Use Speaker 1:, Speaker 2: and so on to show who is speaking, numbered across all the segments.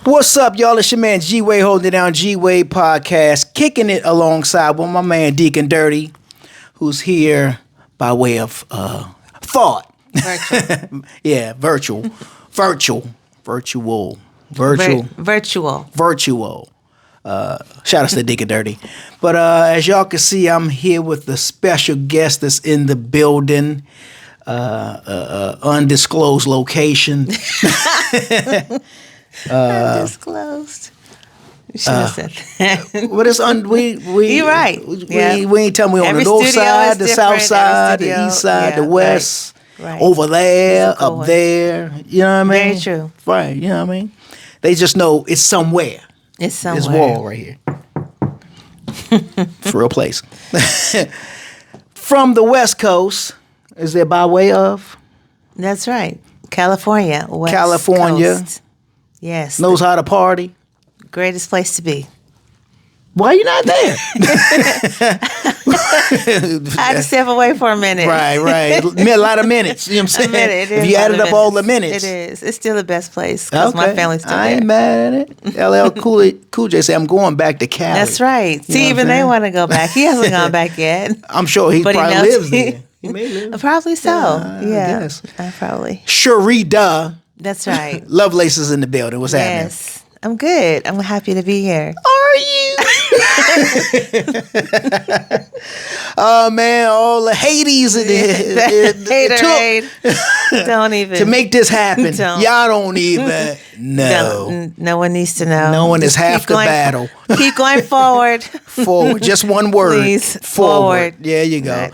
Speaker 1: What's up, y'all? It's your man G-Way holding it down, G-Way Podcast, kicking it alongside with my man Deacon Dirty, who's here by way of thought.
Speaker 2: Virtual.
Speaker 1: Yeah, virtual. Shout out to Deacon Dirty. But as y'all can see, I'm here with the special guest that's in the building. Undisclosed location.
Speaker 2: Undisclosed. You should have said that.
Speaker 1: But it's
Speaker 2: You're right.
Speaker 1: We ain't telling we on the north side, the south side, the east side, the west,
Speaker 2: right.
Speaker 1: over there, up there. You know what I mean?
Speaker 2: Very true.
Speaker 1: Right. You know what I mean? They just know it's somewhere.
Speaker 2: It's somewhere.
Speaker 1: This wall right here. It's a real place. From the West Coast, is there by way of?
Speaker 2: That's right. California. West
Speaker 1: California.
Speaker 2: Coast. Yes.
Speaker 1: Knows how to party.
Speaker 2: Greatest place to be.
Speaker 1: Why are you not there?
Speaker 2: I had to step away for a minute.
Speaker 1: Right. A lot of minutes. You know what I'm saying? If you added up all the minutes.
Speaker 2: It is. It's still the best place because my family's still there.
Speaker 1: I ain't mad at it. LL Cool J said, I'm going back to Cali.
Speaker 2: That's right.
Speaker 1: You
Speaker 2: See, even they want to go back. He hasn't gone back yet.
Speaker 1: I'm sure he probably lives there. He may live.
Speaker 2: Probably so. Yeah.
Speaker 1: Yes.
Speaker 2: Probably.
Speaker 1: Sherida.
Speaker 2: That's right.
Speaker 1: Lovelace is in the building. What's happening?
Speaker 2: Yes. I'm good. I'm happy to be here.
Speaker 1: Are you? Oh man, all the Hades
Speaker 2: Don't even
Speaker 1: to make this happen. Y'all don't even know.
Speaker 2: No one needs to know.
Speaker 1: No one is half the battle.
Speaker 2: Keep going forward.
Speaker 1: Forward. Just one word.
Speaker 2: Please.
Speaker 1: Forward. Yeah, you go. Right.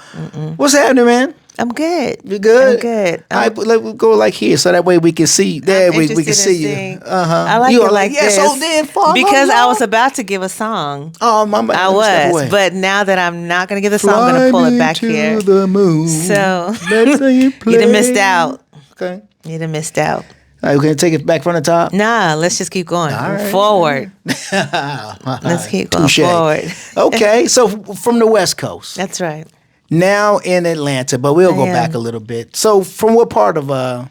Speaker 1: What's happening, man?
Speaker 2: I'm good.
Speaker 1: You good?
Speaker 2: I'm good.
Speaker 1: All right, let's go like here, so that way we can see. There we can see you.
Speaker 2: I like it like this.
Speaker 1: So then,
Speaker 2: because I was about to give a song.
Speaker 1: Oh, my bad.
Speaker 2: I was, but now that I'm not going to give the song, I'm going to pull it back here.
Speaker 1: To the moon.
Speaker 2: So
Speaker 1: you
Speaker 2: done missed out.
Speaker 1: Okay.
Speaker 2: You done missed out.
Speaker 1: All right, we're going to take it back from the top?
Speaker 2: Nah, let's just keep going.
Speaker 1: Right.
Speaker 2: Forward. Let's keep going forward.
Speaker 1: Okay, so from the West Coast.
Speaker 2: That's right.
Speaker 1: Now in Atlanta, but we'll go back a little bit. So from what part of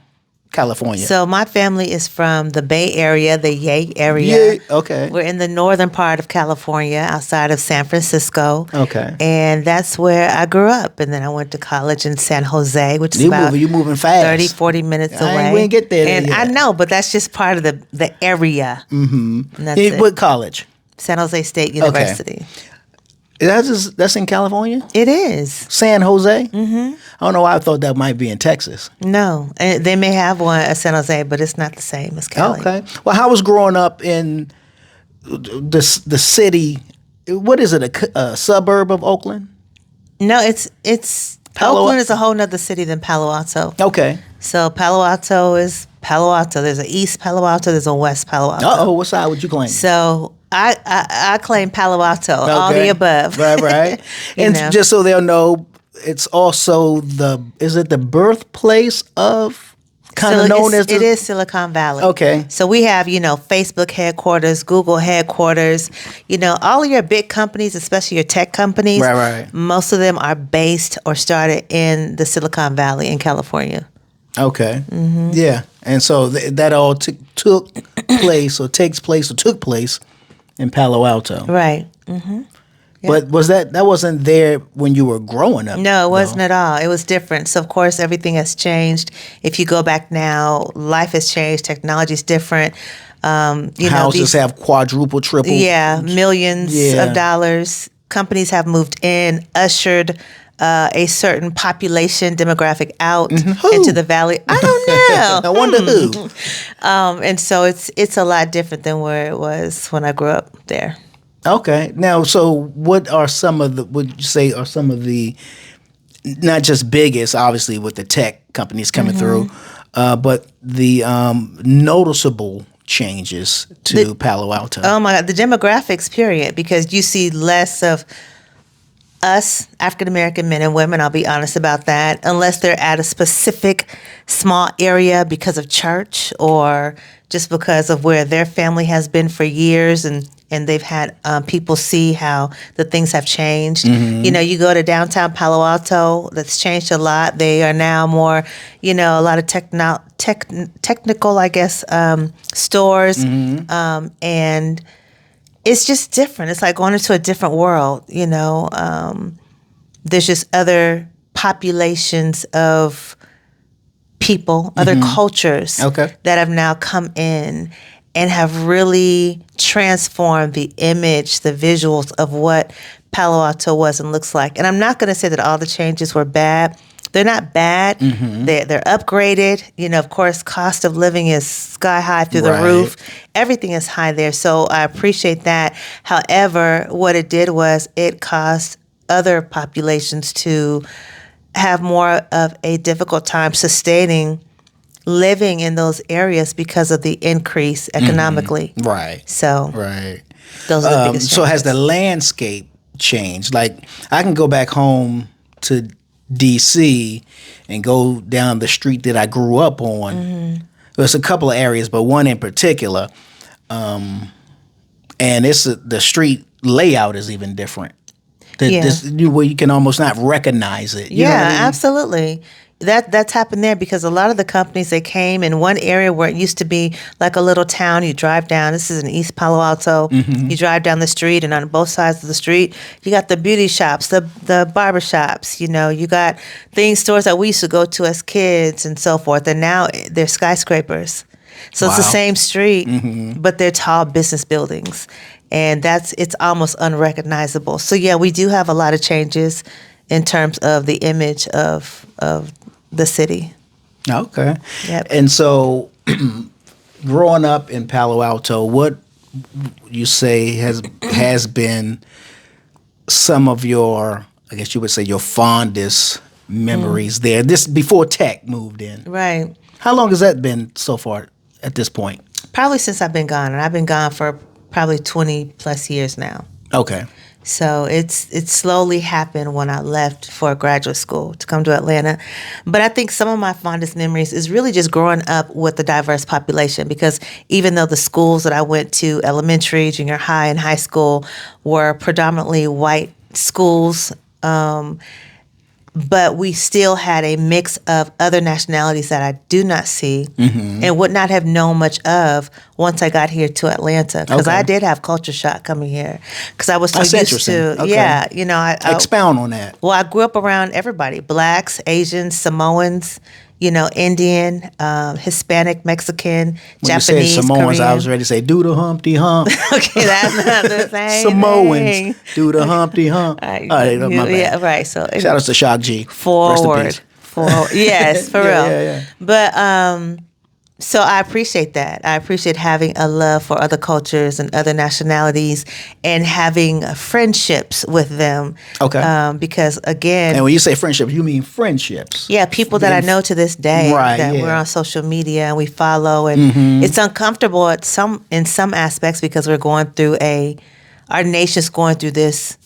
Speaker 1: California?
Speaker 2: So my family is from the Bay Area, the Yay area.
Speaker 1: Yeah, okay.
Speaker 2: We're in the northern part of California, outside of San Francisco.
Speaker 1: Okay.
Speaker 2: And that's where I grew up. And then I went to college in San Jose, which is about
Speaker 1: you moving fast.
Speaker 2: 30, 40 minutes away.
Speaker 1: We ain't get there
Speaker 2: and
Speaker 1: yet.
Speaker 2: I know, but that's just part of the area.
Speaker 1: Mm-hmm. What college?
Speaker 2: San Jose State University.
Speaker 1: Okay. That's in California?
Speaker 2: It is.
Speaker 1: San Jose? Mm-hmm. I don't know why I thought that might be in Texas.
Speaker 2: No. They may have one at San Jose, but it's not the same as Cali.
Speaker 1: Okay. Well, how was growing up in the city? What is it, a suburb of Oakland?
Speaker 2: No, it's Oakland is a whole nother city than Palo Alto.
Speaker 1: Okay.
Speaker 2: So Palo Alto is Palo Alto. There's an East Palo Alto. There's a West Palo Alto.
Speaker 1: Uh-oh. What side would you claim?
Speaker 2: So I claim Palo Alto, all the above.
Speaker 1: Right. And just so they'll know, it's also is it the birthplace of kind of known as
Speaker 2: it is Silicon Valley.
Speaker 1: Okay.
Speaker 2: So we have, Facebook headquarters, Google headquarters, all of your big companies, especially your tech companies.
Speaker 1: Right.
Speaker 2: Most of them are based or started in the Silicon Valley in California.
Speaker 1: Okay.
Speaker 2: Mm-hmm.
Speaker 1: Yeah. And so that all took place in Palo Alto.
Speaker 2: Right. Mm-hmm.
Speaker 1: But that wasn't there when you were growing up?
Speaker 2: No, it wasn't at all. It was different. So, of course, everything has changed. If you go back now, life has changed. Technology is different.
Speaker 1: Houses have quadruple, triple.
Speaker 2: Yeah, millions of dollars. Companies have moved in, ushered a certain population demographic out into the valley. I don't know.
Speaker 1: I wonder who.
Speaker 2: And so it's a lot different than where it was when I grew up there.
Speaker 1: Okay. Now, so what are would you say are some of the, not just biggest, obviously, with the tech companies coming through, but the noticeable changes to Palo Alto?
Speaker 2: Oh, my God. The demographics, period, because you see less of us, African-American men and women, I'll be honest about that, unless they're at a specific small area because of church or just because of where their family has been for years and and they've had people see how the things have changed.
Speaker 1: Mm-hmm.
Speaker 2: You know, you go to downtown Palo Alto, that's changed a lot. They are now more, you know, a lot of technical, I guess, stores, and it's just different. It's like going into a different world, you know. There's just other populations of people, other cultures
Speaker 1: Okay.
Speaker 2: that have now come in and have really transformed the image, the visuals of what Palo Alto was and looks like. And I'm not going to say that all the changes were bad. They're not bad. They're upgraded. You know, of course, cost of living is sky high through the roof. Everything is high there. So I appreciate that. However, what it did was it caused other populations to have more of a difficult time sustaining living in those areas because of the increase economically.
Speaker 1: Right.
Speaker 2: So
Speaker 1: Right.
Speaker 2: those are the biggest
Speaker 1: So has the
Speaker 2: changes.
Speaker 1: landscape changed? Like, I can go back home to DC and go down the street that I grew up on. There's a couple of areas, but one in particular, and it's the street layout is even different. Where you can almost not recognize it. You know what I mean?
Speaker 2: Absolutely. That's happened there because a lot of the companies, they came in one area where it used to be like a little town. You drive down, this is in East Palo Alto, you drive down the street, and on both sides of the street, you got the beauty shops, the barber shops, you know, you got stores that we used to go to as kids and so forth, and now they're skyscrapers. So it's the same street, but they're tall business buildings. And it's almost unrecognizable. So yeah, we do have a lot of changes in terms of the image of the city.
Speaker 1: Okay.
Speaker 2: Yep.
Speaker 1: And so, growing up in Palo Alto, what you say has been some of your, I guess you would say, your fondest memories there? This before tech moved in.
Speaker 2: Right.
Speaker 1: How long has that been so far at this point?
Speaker 2: Probably since I've been gone, and I've been gone for probably 20 plus years now.
Speaker 1: Okay.
Speaker 2: So it slowly happened when I left for graduate school to come to Atlanta. But I think some of my fondest memories is really just growing up with a diverse population, because even though the schools that I went to, elementary, junior high, and high school, were predominantly white schools, but we still had a mix of other nationalities that I do not see and would not have known much of once I got here to Atlanta. Because I did have culture shock coming here. Because I was so
Speaker 1: That's
Speaker 2: used
Speaker 1: interesting.
Speaker 2: to,
Speaker 1: Okay.
Speaker 2: yeah, you know. I
Speaker 1: Expound on that.
Speaker 2: Well, I grew up around everybody: Blacks, Asians, Samoans, you know, Indian, Hispanic, Mexican,
Speaker 1: When
Speaker 2: Japanese,
Speaker 1: you said Samoans,
Speaker 2: Korean.
Speaker 1: I was ready to say, do the Humpty Hump.
Speaker 2: Okay, that's not the same
Speaker 1: Samoans,
Speaker 2: thing.
Speaker 1: do the Humpty Hump.
Speaker 2: Right.
Speaker 1: Oh, my bad.
Speaker 2: Yeah, right. So
Speaker 1: Shout out to Shock G. Rest in
Speaker 2: forward.
Speaker 1: peace.
Speaker 2: Yes, for
Speaker 1: Yeah,
Speaker 2: real.
Speaker 1: yeah.
Speaker 2: But so I appreciate that. I appreciate having a love for other cultures and other nationalities and having friendships with them.
Speaker 1: Okay.
Speaker 2: Because again,
Speaker 1: And when you say friendship, you mean friendships.
Speaker 2: yeah, people that I know to this day,
Speaker 1: Right,
Speaker 2: that
Speaker 1: yeah.
Speaker 2: we're on social media and we follow, and it's uncomfortable in some aspects because we're going through our nation's going through this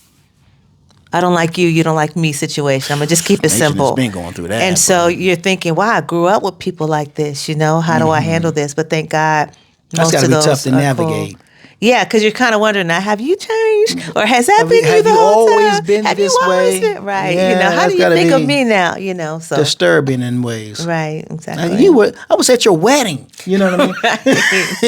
Speaker 2: I don't like you, you don't like me situation. I'm going to just keep it
Speaker 1: Nation has
Speaker 2: simple.
Speaker 1: been going through that,
Speaker 2: And so
Speaker 1: but-
Speaker 2: you're thinking, wow, I grew up with people like this, you know, how do I handle this? But thank God,
Speaker 1: That's
Speaker 2: most
Speaker 1: gotta
Speaker 2: of
Speaker 1: be
Speaker 2: those
Speaker 1: tough to
Speaker 2: are
Speaker 1: navigate.
Speaker 2: cool. Yeah, because you're kind of wondering now, have you changed? Or has that been you
Speaker 1: have
Speaker 2: the
Speaker 1: you
Speaker 2: whole
Speaker 1: always
Speaker 2: time?
Speaker 1: been
Speaker 2: have
Speaker 1: this
Speaker 2: you always
Speaker 1: way?
Speaker 2: Been? Right.
Speaker 1: Yeah,
Speaker 2: you know, how
Speaker 1: that's
Speaker 2: do you
Speaker 1: gotta
Speaker 2: think of
Speaker 1: be
Speaker 2: me now? You know, so.
Speaker 1: Disturbing in ways.
Speaker 2: Right, exactly.
Speaker 1: I was at your wedding. You know what I mean?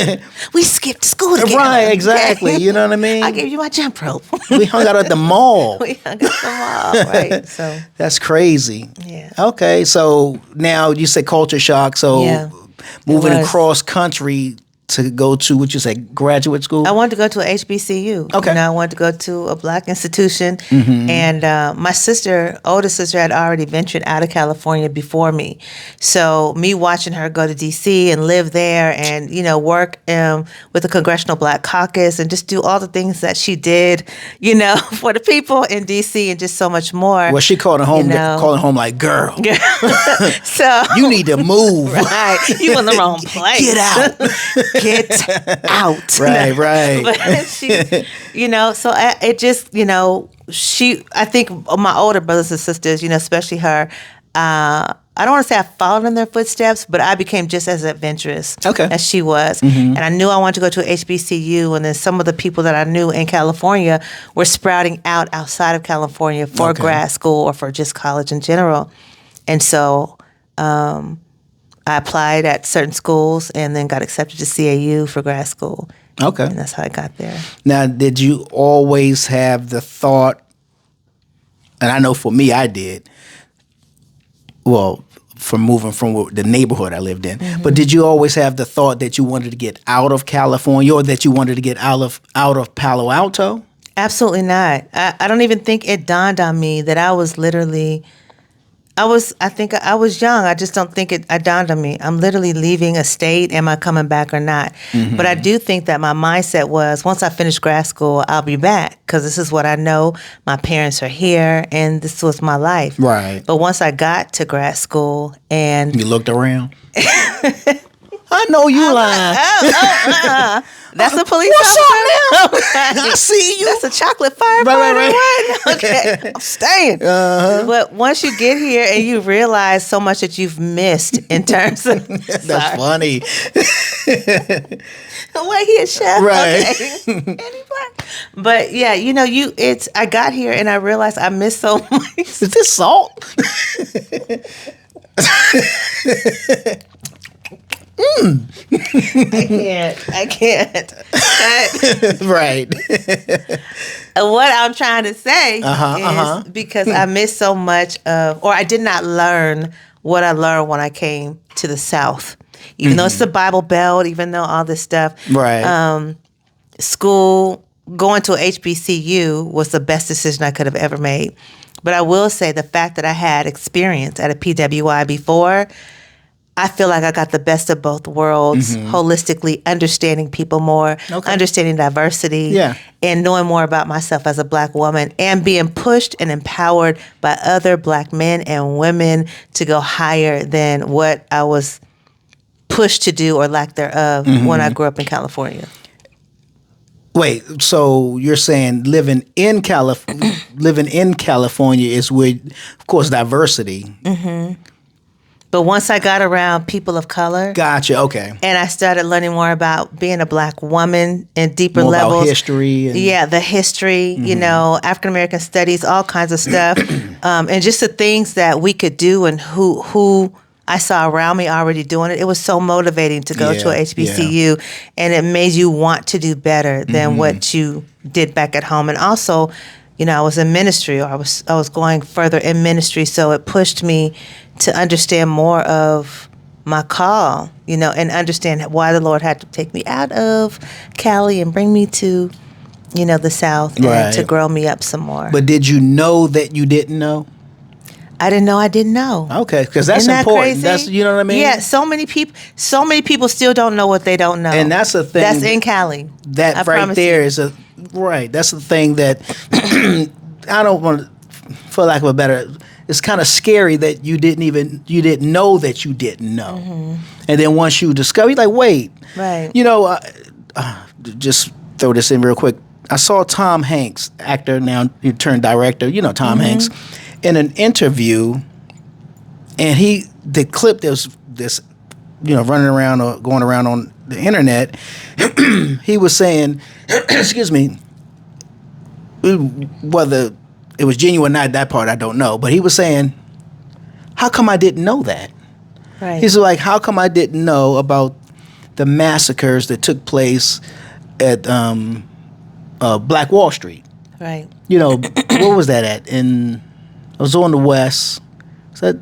Speaker 2: Right. We skipped school together.
Speaker 1: Right, exactly. You know what I mean?
Speaker 2: I gave you my jump rope.
Speaker 1: We hung out at the mall.
Speaker 2: We hung out the mall, right? So,
Speaker 1: That's crazy.
Speaker 2: yeah.
Speaker 1: Okay, so now you say culture shock. So
Speaker 2: Yeah,
Speaker 1: moving
Speaker 2: it was.
Speaker 1: across country to go to what you say graduate school.
Speaker 2: I wanted to go to a HBCU.
Speaker 1: Okay.
Speaker 2: You know, I wanted to go to a black institution.
Speaker 1: Mm-hmm.
Speaker 2: And my older sister, had already ventured out of California before me. So me watching her go to D.C. and live there and, you know, work with the Congressional Black Caucus and just do all the things that she did, you know, for the people in D.C. and just so much more.
Speaker 1: Well, she calling home,
Speaker 2: You know.
Speaker 1: calling home like, girl,
Speaker 2: So
Speaker 1: you need to move.
Speaker 2: right, you in the wrong place.
Speaker 1: Get out.
Speaker 2: Get out.
Speaker 1: Right, right.
Speaker 2: But she, you know, so it just, you know, I think my older brothers and sisters, you know, especially her, I don't want to say I followed in their footsteps, but I became just as adventurous as she was. And I knew I wanted to go to a HBCU, and then some of the people that I knew in California were sprouting out outside of California for grad school or for just college in general. And so I applied at certain schools and then got accepted to CAU for grad school.
Speaker 1: Okay.
Speaker 2: And that's how I got there.
Speaker 1: Now, did you always have the thought, and I know for me I did, well, from moving from the neighborhood I lived in. But did you always have the thought that you wanted to get out of California or that you wanted to get out of Palo Alto?
Speaker 2: Absolutely not. I don't even think it dawned on me that I was literally, I think I was young. I just don't think it dawned on me. I'm literally leaving a state. Am I coming back or not? But I do think that my mindset was, once I finish grad school, I'll be back because this is what I know. My parents are here and this was my life.
Speaker 1: Right.
Speaker 2: But once I got to grad school and...
Speaker 1: You looked around? I know you lying.
Speaker 2: That's a police
Speaker 1: What's
Speaker 2: officer.
Speaker 1: up now? I see you.
Speaker 2: That's a chocolate firefighter.
Speaker 1: Right.
Speaker 2: Okay, I'm staying. But once you get here and you realize so much that you've missed in terms of...
Speaker 1: That's funny.
Speaker 2: Wait, he a chef.
Speaker 1: Right.
Speaker 2: Okay. And he black. But yeah, I got here and I realized I missed so much.
Speaker 1: Is this salt?
Speaker 2: I can't.
Speaker 1: Right.
Speaker 2: What I'm trying to say is because I missed so much of, or I did not learn what I learned when I came to the South. Even though it's the Bible Belt, even though all this stuff.
Speaker 1: Right.
Speaker 2: School, going to a HBCU was the best decision I could have ever made. But I will say the fact that I had experience at a PWI before, I feel like I got the best of both worlds, holistically understanding people more, understanding diversity, and knowing more about myself as a black woman, and being pushed and empowered by other black men and women to go higher than what I was pushed to do or lack thereof when I grew up in California.
Speaker 1: Wait, so you're saying living in California is with, of course, diversity.
Speaker 2: But once I got around people of color,
Speaker 1: gotcha. Okay,
Speaker 2: and I started learning more about being a black woman in deeper
Speaker 1: more
Speaker 2: levels,
Speaker 1: about history, and
Speaker 2: the history, African American studies, all kinds of stuff, and just the things that we could do and who I saw around me already doing it. It was so motivating to go to a HBCU, and it made you want to do better than what you did back at home. And also, I was in ministry, or I was going further in ministry, so it pushed me to understand more of my call, and understand why the Lord had to take me out of Cali and bring me to, the South, and to grow me up some more.
Speaker 1: But did you know that you didn't know?
Speaker 2: I didn't know I didn't know.
Speaker 1: Okay, because that's
Speaker 2: Isn't
Speaker 1: important.
Speaker 2: Crazy?
Speaker 1: That's, you know what I mean?
Speaker 2: Yeah, so many people still don't know what they don't know.
Speaker 1: And that's the thing.
Speaker 2: That's in Cali.
Speaker 1: That right there is that's the thing that I don't want to, for lack of a better, it's kind of scary that you didn't know that you didn't know. And then once you discover, you're like, wait.
Speaker 2: Right.
Speaker 1: Just throw this in real quick. I saw Tom Hanks, actor, now he turned director, Tom Hanks, in an interview, and the clip that was this, running around or going around on the internet, he was saying, excuse me, whether it was genuine or not, that part I don't know, but he was saying, how come I didn't know that?
Speaker 2: Right.
Speaker 1: He's like, how come I didn't know about the massacres that took place at Black Wall Street?
Speaker 2: Right.
Speaker 1: What was that at? I was on the West. That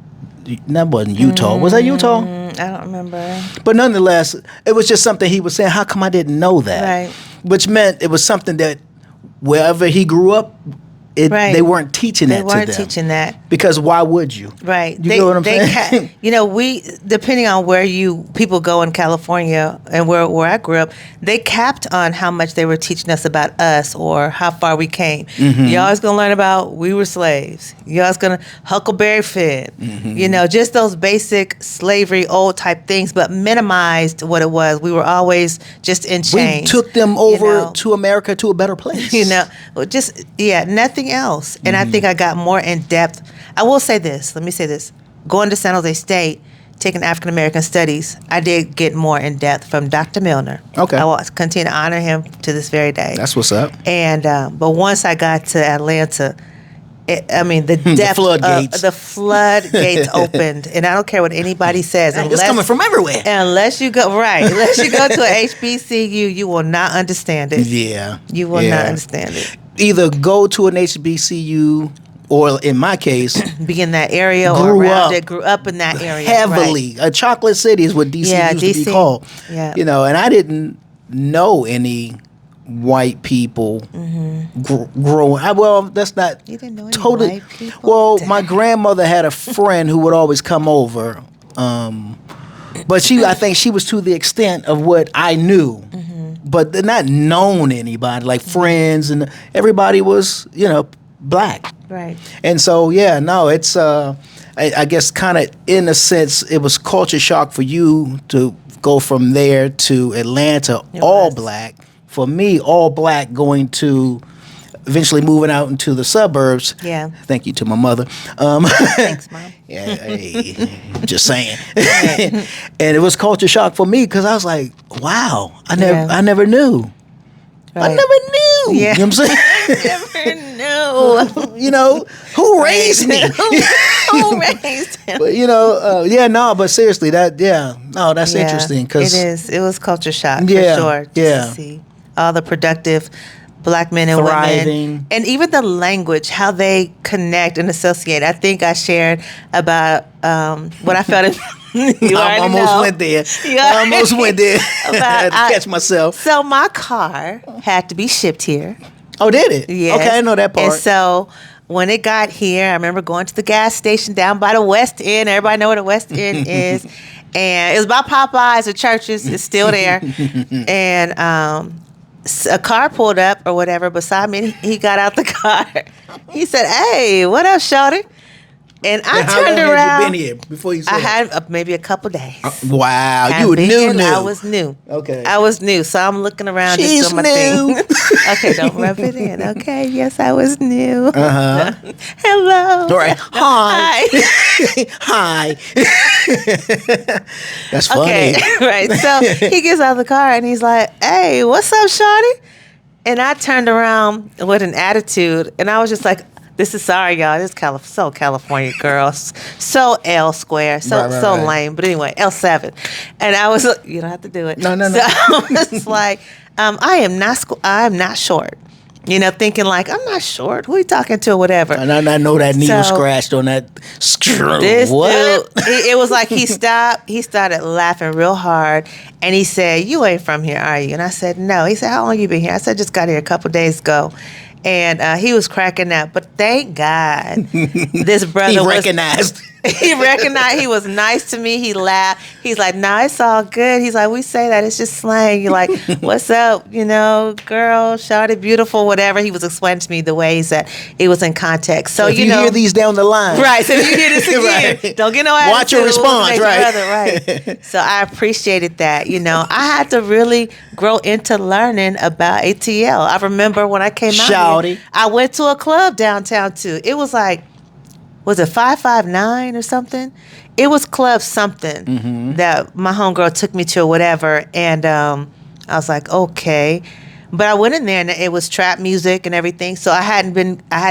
Speaker 1: wasn't Utah. Was that Utah?
Speaker 2: I don't remember.
Speaker 1: But nonetheless, it was just something he was saying, how come I didn't know that?
Speaker 2: Right.
Speaker 1: Which meant it was something that wherever he grew up, they weren't teaching that to them.
Speaker 2: They weren't teaching that.
Speaker 1: Because why would you?
Speaker 2: Right.
Speaker 1: You know what I'm saying?
Speaker 2: We, depending on where people go in California and where I grew up, they capped on how much they were teaching us about us or how far we came. You always going to learn about we were slaves. You always going to Huckleberry Finn. Just those basic slavery, old type things, but minimized what it was. We were always just in chains.
Speaker 1: We took them over to America, to a better place.
Speaker 2: Nothing else. And I think I got more in depth. I will say this. Let me say this. going to San Jose State, taking African American studies, I did get more in depth from Dr. Milner.
Speaker 1: Okay.
Speaker 2: I will continue to honor him to this very day.
Speaker 1: That's what's up.
Speaker 2: And but once I got to Atlanta, the depth the floodgates opened, and I don't care what anybody says.
Speaker 1: It's coming from everywhere.
Speaker 2: Unless you go to a HBCU, you will not understand it.
Speaker 1: Yeah,
Speaker 2: you will not understand it.
Speaker 1: Either go to an HBCU, or in my case,
Speaker 2: be in that area or around it. Grew up in that area
Speaker 1: heavily.
Speaker 2: Right.
Speaker 1: A chocolate city is what DC used to be called.
Speaker 2: Yeah,
Speaker 1: and I didn't know any white people growing. Well, that's not
Speaker 2: you didn't know any
Speaker 1: totally.
Speaker 2: White people?
Speaker 1: Well, my grandmother had a friend who would always come over, but I think she was to the extent of what I knew, but they're not known anybody like friends, and everybody was black.
Speaker 2: Right.
Speaker 1: And so it's I guess kind of in a sense it was culture shock for you to go from there to Atlanta all black. For me, all black, going to eventually moving out into the suburbs.
Speaker 2: Yeah.
Speaker 1: Thank you to my mother.
Speaker 2: Thanks, Mom.
Speaker 1: Yeah, hey, just saying. And it was culture shock for me because I was like, wow, I never knew. Right. I never knew.
Speaker 2: Yeah.
Speaker 1: You know what I'm saying?
Speaker 2: I never knew.
Speaker 1: Who raised me?
Speaker 2: Who raised him?
Speaker 1: But but seriously, that's interesting. Cause
Speaker 2: it is. It was culture shock for sure.
Speaker 1: Yeah.
Speaker 2: To see all the productive black men and
Speaker 1: thriving.
Speaker 2: Women, and even the language, how they connect and associate. I think I shared about what I felt in. I
Speaker 1: almost went there. I almost went there. I had to catch myself.
Speaker 2: So my car had to be shipped here.
Speaker 1: Oh, did it?
Speaker 2: Yes.
Speaker 1: Okay, I know that part.
Speaker 2: And so when it got here, I remember going to the gas station down by the West End. Everybody know where the West End is. And it was by Popeyes. The Churches is still there. And a car pulled up or whatever beside me. He got out the car. He said, "Hey, what up, shawty?" And I turned around.
Speaker 1: How long had you been here before you said
Speaker 2: I had maybe a couple days.
Speaker 1: Wow, you were new.
Speaker 2: I was new.
Speaker 1: Okay.
Speaker 2: I was new, so I'm looking around.
Speaker 1: She's
Speaker 2: just doing my
Speaker 1: new.
Speaker 2: thing. Okay, don't rub it in. Okay, yes, I was new.
Speaker 1: Uh-huh.
Speaker 2: Hello.
Speaker 1: All right. Hi. Hi. That's funny.
Speaker 2: Okay, right. So he gets out of the car and he's like, "Hey, what's up, shawty?" And I turned around with an attitude, and I was just like, this is sorry, y'all. This is so California girls, so L square, so lame. But anyway, L7, and I was, you don't have to do it.
Speaker 1: No.
Speaker 2: So I was like, I am not short. Thinking like, I'm not short. Who are you talking to or whatever?
Speaker 1: And I know that needle scratched on that screw.
Speaker 2: This
Speaker 1: what?
Speaker 2: Dude, it was like he stopped. He started laughing real hard. And he said, "You ain't from here, are you?" And I said, "No." He said, "How long you been here?" I said, "Just got here a couple days ago." And he was cracking up. But thank God this brother
Speaker 1: recognized.
Speaker 2: He recognized. He was nice to me. He laughed. He's like, "Nah, it's all good." He's like, "We say that. It's just slang." You're like, "What's up? Girl, shawty, beautiful, whatever." He was explaining to me the ways that it was in context. So,
Speaker 1: if you hear these down the line.
Speaker 2: Right. So if you hear this again,
Speaker 1: right.
Speaker 2: Don't get no attitude.
Speaker 1: Watch your response, right?
Speaker 2: Brother, right. So I appreciated that. I had to really grow into learning about ATL. I remember when I came out here, I went to a club downtown too. It was like, was it 559 or something? It was club something that my homegirl took me to or whatever. And I was like, okay. But I went in there and it was trap music and everything. So I had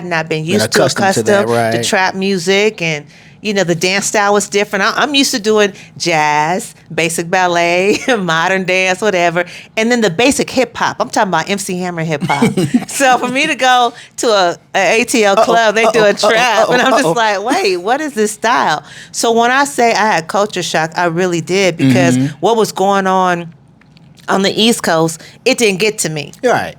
Speaker 2: not been accustomed to trap music, and the dance style was different. I'm used to doing jazz, basic ballet, modern dance, whatever, and then the basic hip hop. I'm talking about MC Hammer hip hop. So for me to go to a ATL club, they do a trap, and I'm just like, wait, what is this style? So when I say I had culture shock, I really did, because what was going on the East Coast, it didn't get to me.
Speaker 1: Right.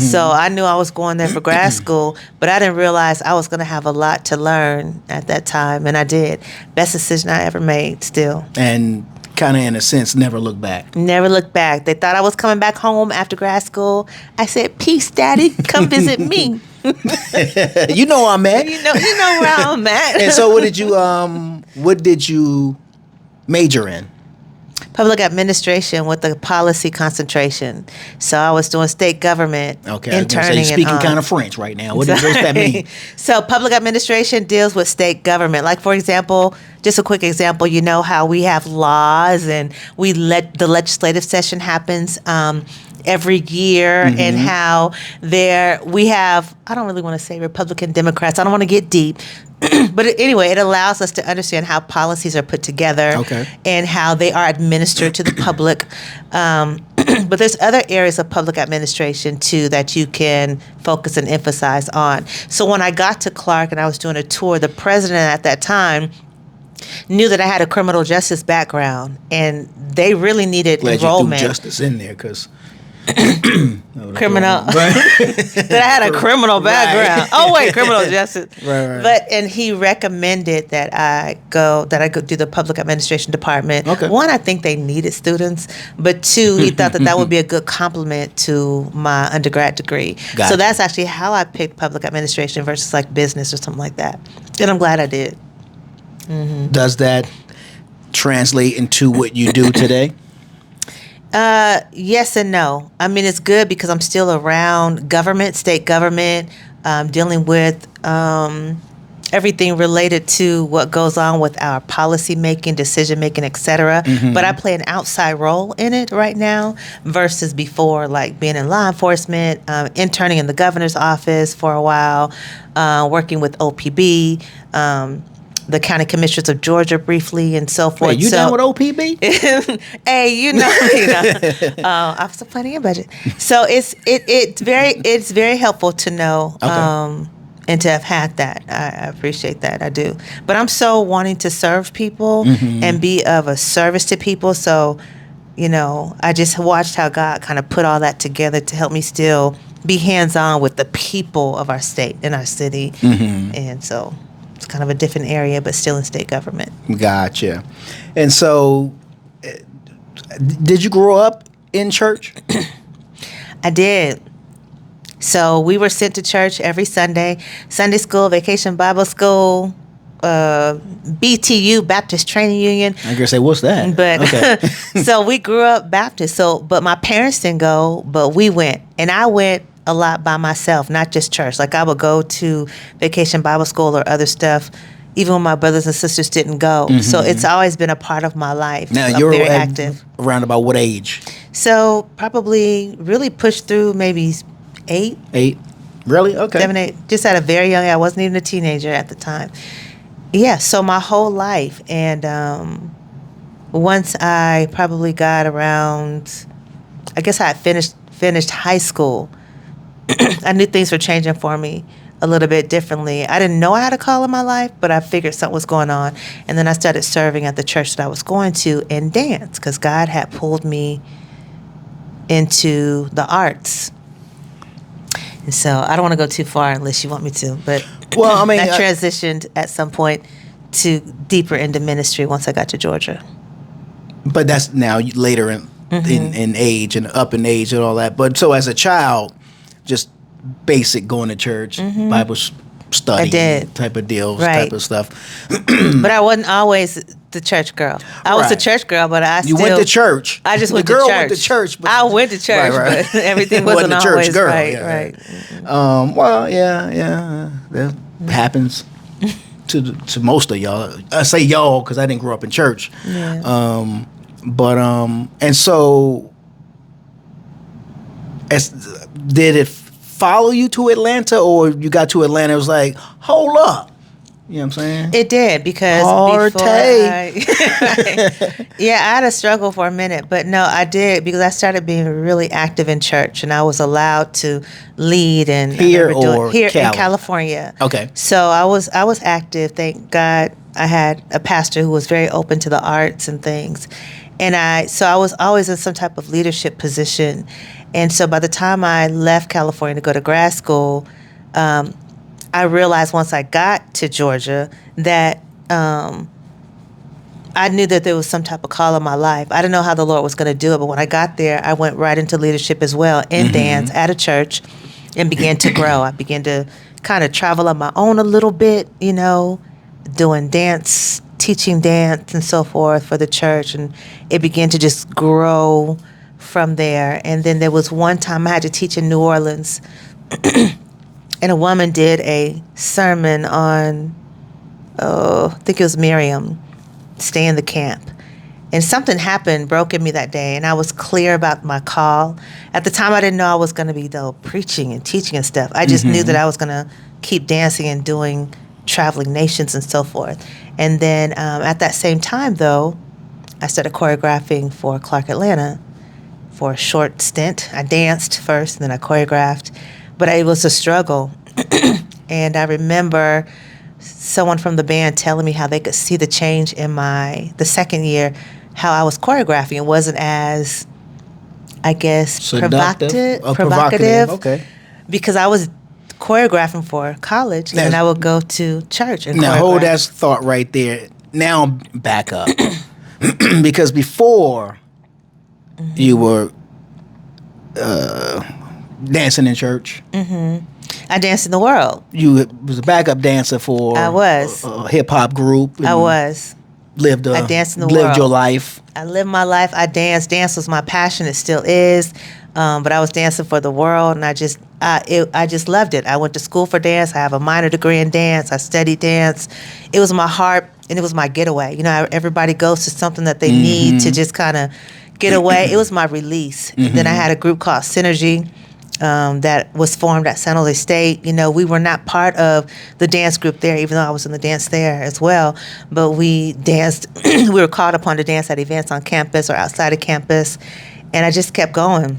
Speaker 2: So I knew I was going there for grad school, but I didn't realize I was going to have a lot to learn at that time, and I did. Best decision I ever made still.
Speaker 1: And kind of in a sense, never look back.
Speaker 2: Never look back. They thought I was coming back home after grad school. I said, "Peace, Daddy. Come visit me."
Speaker 1: You know I'm at.
Speaker 2: You know where I'm at.
Speaker 1: And so what did you major in?
Speaker 2: Public administration with a policy concentration. So I was doing state government,
Speaker 1: Okay, I was gonna say,
Speaker 2: interning.
Speaker 1: you're speaking kind of French right now. What does that mean?
Speaker 2: So public administration deals with state government. Like, for example, just a quick example, you know how we have laws and the legislative session happens every year, and how we have, I don't really want to say Republican, Democrats. I don't want to get deep. But anyway, it allows us to understand how policies are put together, and how they are administered to the public. But there's other areas of public administration, too, that you can focus and emphasize on. So when I got to Clark and I was doing a tour, the president at that time knew that I had a criminal justice background, and they really needed enrollment.
Speaker 1: You threw justice in there because...
Speaker 2: criminal that I had a criminal background. Right. Oh wait, criminal justice.
Speaker 1: Right.
Speaker 2: And he recommended that I go do the public administration department.
Speaker 1: Okay.
Speaker 2: One, I think they needed students, but two, he thought that would be a good complement to my undergrad degree.
Speaker 1: Gotcha.
Speaker 2: So that's actually how I picked public administration versus like business or something like that. And I'm glad I did. Mm-hmm.
Speaker 1: Does that translate into what you do today?
Speaker 2: Yes and no. I mean, it's good because I'm still around government, state government, dealing with everything related to what goes on with our policy making, decision making, etc. But I play an outside role in it right now versus before, like being in law enforcement, interning in the governor's office for a while, working with OPB, the county commissioners of Georgia briefly, and so forth.
Speaker 1: Wait, you done with OPB?
Speaker 2: Hey, you know, I was planning a budget. So it's very helpful to know, and to have had that. I appreciate that. I do. But I'm so wanting to serve people and be of a service to people. So, you know, I just watched how God kind of put all that together to help me still be hands-on with the people of our state and our city, and so. It's kind of a different area, but still in state government.
Speaker 1: Gotcha. And so, did you grow up in church?
Speaker 2: I did. So we were sent to church every Sunday. Sunday school, vacation Bible school, BTU, Baptist Training Union.
Speaker 1: I was gonna say, what's that?
Speaker 2: But
Speaker 1: okay.
Speaker 2: So we grew up Baptist. So, but my parents didn't go, but we went, and I went a lot by myself, not just church. Like I would go to vacation Bible school or other stuff, even when my brothers and sisters didn't go. So it's always been a part of my life.
Speaker 1: Now
Speaker 2: I'm
Speaker 1: you're
Speaker 2: very active.
Speaker 1: Around about what age?
Speaker 2: So probably really pushed through maybe 8.
Speaker 1: 8. Really? Okay.
Speaker 2: 7, 8. Just at a very young age. I wasn't even a teenager at the time. Yeah. So my whole life, and once I probably got around, I guess I had finished high school. I knew things were changing for me a little bit differently. I didn't know I had a call in my life, but I figured something was going on. And then I started serving at the church that I was going to in dance because God had pulled me into the arts. And so I don't want to go too far unless you want me to. But
Speaker 1: well, I mean,
Speaker 2: I transitioned at some point to deeper into ministry once I got to Georgia. But
Speaker 1: that's now later in age and up in age and all that. But so as a child, just basic going to church, Bible study type of deals, type of stuff.
Speaker 2: But I wasn't always the church girl. I was a church girl, but
Speaker 1: you went to church.
Speaker 2: I just went
Speaker 1: to church. The girl
Speaker 2: went
Speaker 1: to church. But
Speaker 2: I went to church, but everything wasn't
Speaker 1: a
Speaker 2: always
Speaker 1: church girl.
Speaker 2: right.
Speaker 1: Well, yeah, that happens to most of y'all. I say y'all because I didn't grow up in church.
Speaker 2: Yeah.
Speaker 1: And so, did it follow you to Atlanta, or you got to Atlanta, it was like, hold up. You know what I'm saying?
Speaker 2: It did, because yeah, I had a struggle for a minute, but no, I did, because I started being really active in church, and I was allowed to lead. And
Speaker 1: here
Speaker 2: in California.
Speaker 1: Okay.
Speaker 2: So I was active. Thank God I had a pastor who was very open to the arts and things, and I was always in some type of leadership position. And so by the time I left California to go to grad school, I realized once I got to Georgia that I knew that there was some type of call in my life. I didn't know how the Lord was going to do it, but when I got there, I went right into leadership as well in dance at a church and began to grow. I began to kind of travel on my own a little bit, doing dance teaching dance and so forth for the church, and it began to just grow from there. And then there was one time I had to teach in New Orleans, and a woman did a sermon on, I think it was Miriam, stay in the camp. And something happened, broke in me that day, and I was clear about my call. At the time, I didn't know I was going to be, though, preaching and teaching and stuff. I just knew that I was going to keep dancing and doing traveling nations and so forth. And then at that same time, though, I started choreographing for Clark Atlanta for a short stint. I danced first, and then I choreographed. But it was a struggle. And I remember someone from the band telling me how they could see the change in the second year, how I was choreographing. It wasn't as, I guess, provocative.
Speaker 1: Okay.
Speaker 2: Because I was choreographing for college, and I would go to church and
Speaker 1: now
Speaker 2: choreograph.
Speaker 1: hold that thought right there. Now back up. Because before you were dancing in church.
Speaker 2: I danced in the world.
Speaker 1: You was a backup dancer for
Speaker 2: I was.
Speaker 1: a hip hop group.
Speaker 2: I was.
Speaker 1: I
Speaker 2: danced in the
Speaker 1: lived
Speaker 2: world.
Speaker 1: your life.
Speaker 2: I lived my life. I danced. Dance was my passion. It still is. But I was dancing for the world, and I just loved it. I went to school for dance. I have a minor degree in dance. I studied dance. It was my heart, and it was my getaway. You know, everybody goes to something that they need to just kind of get away. It was my release. And then I had a group called Synergy that was formed at San Jose State. You know, we were not part of the dance group there, even though I was in the dance there as well. But we danced. We were called upon to dance at events on campus or outside of campus, and I just kept going.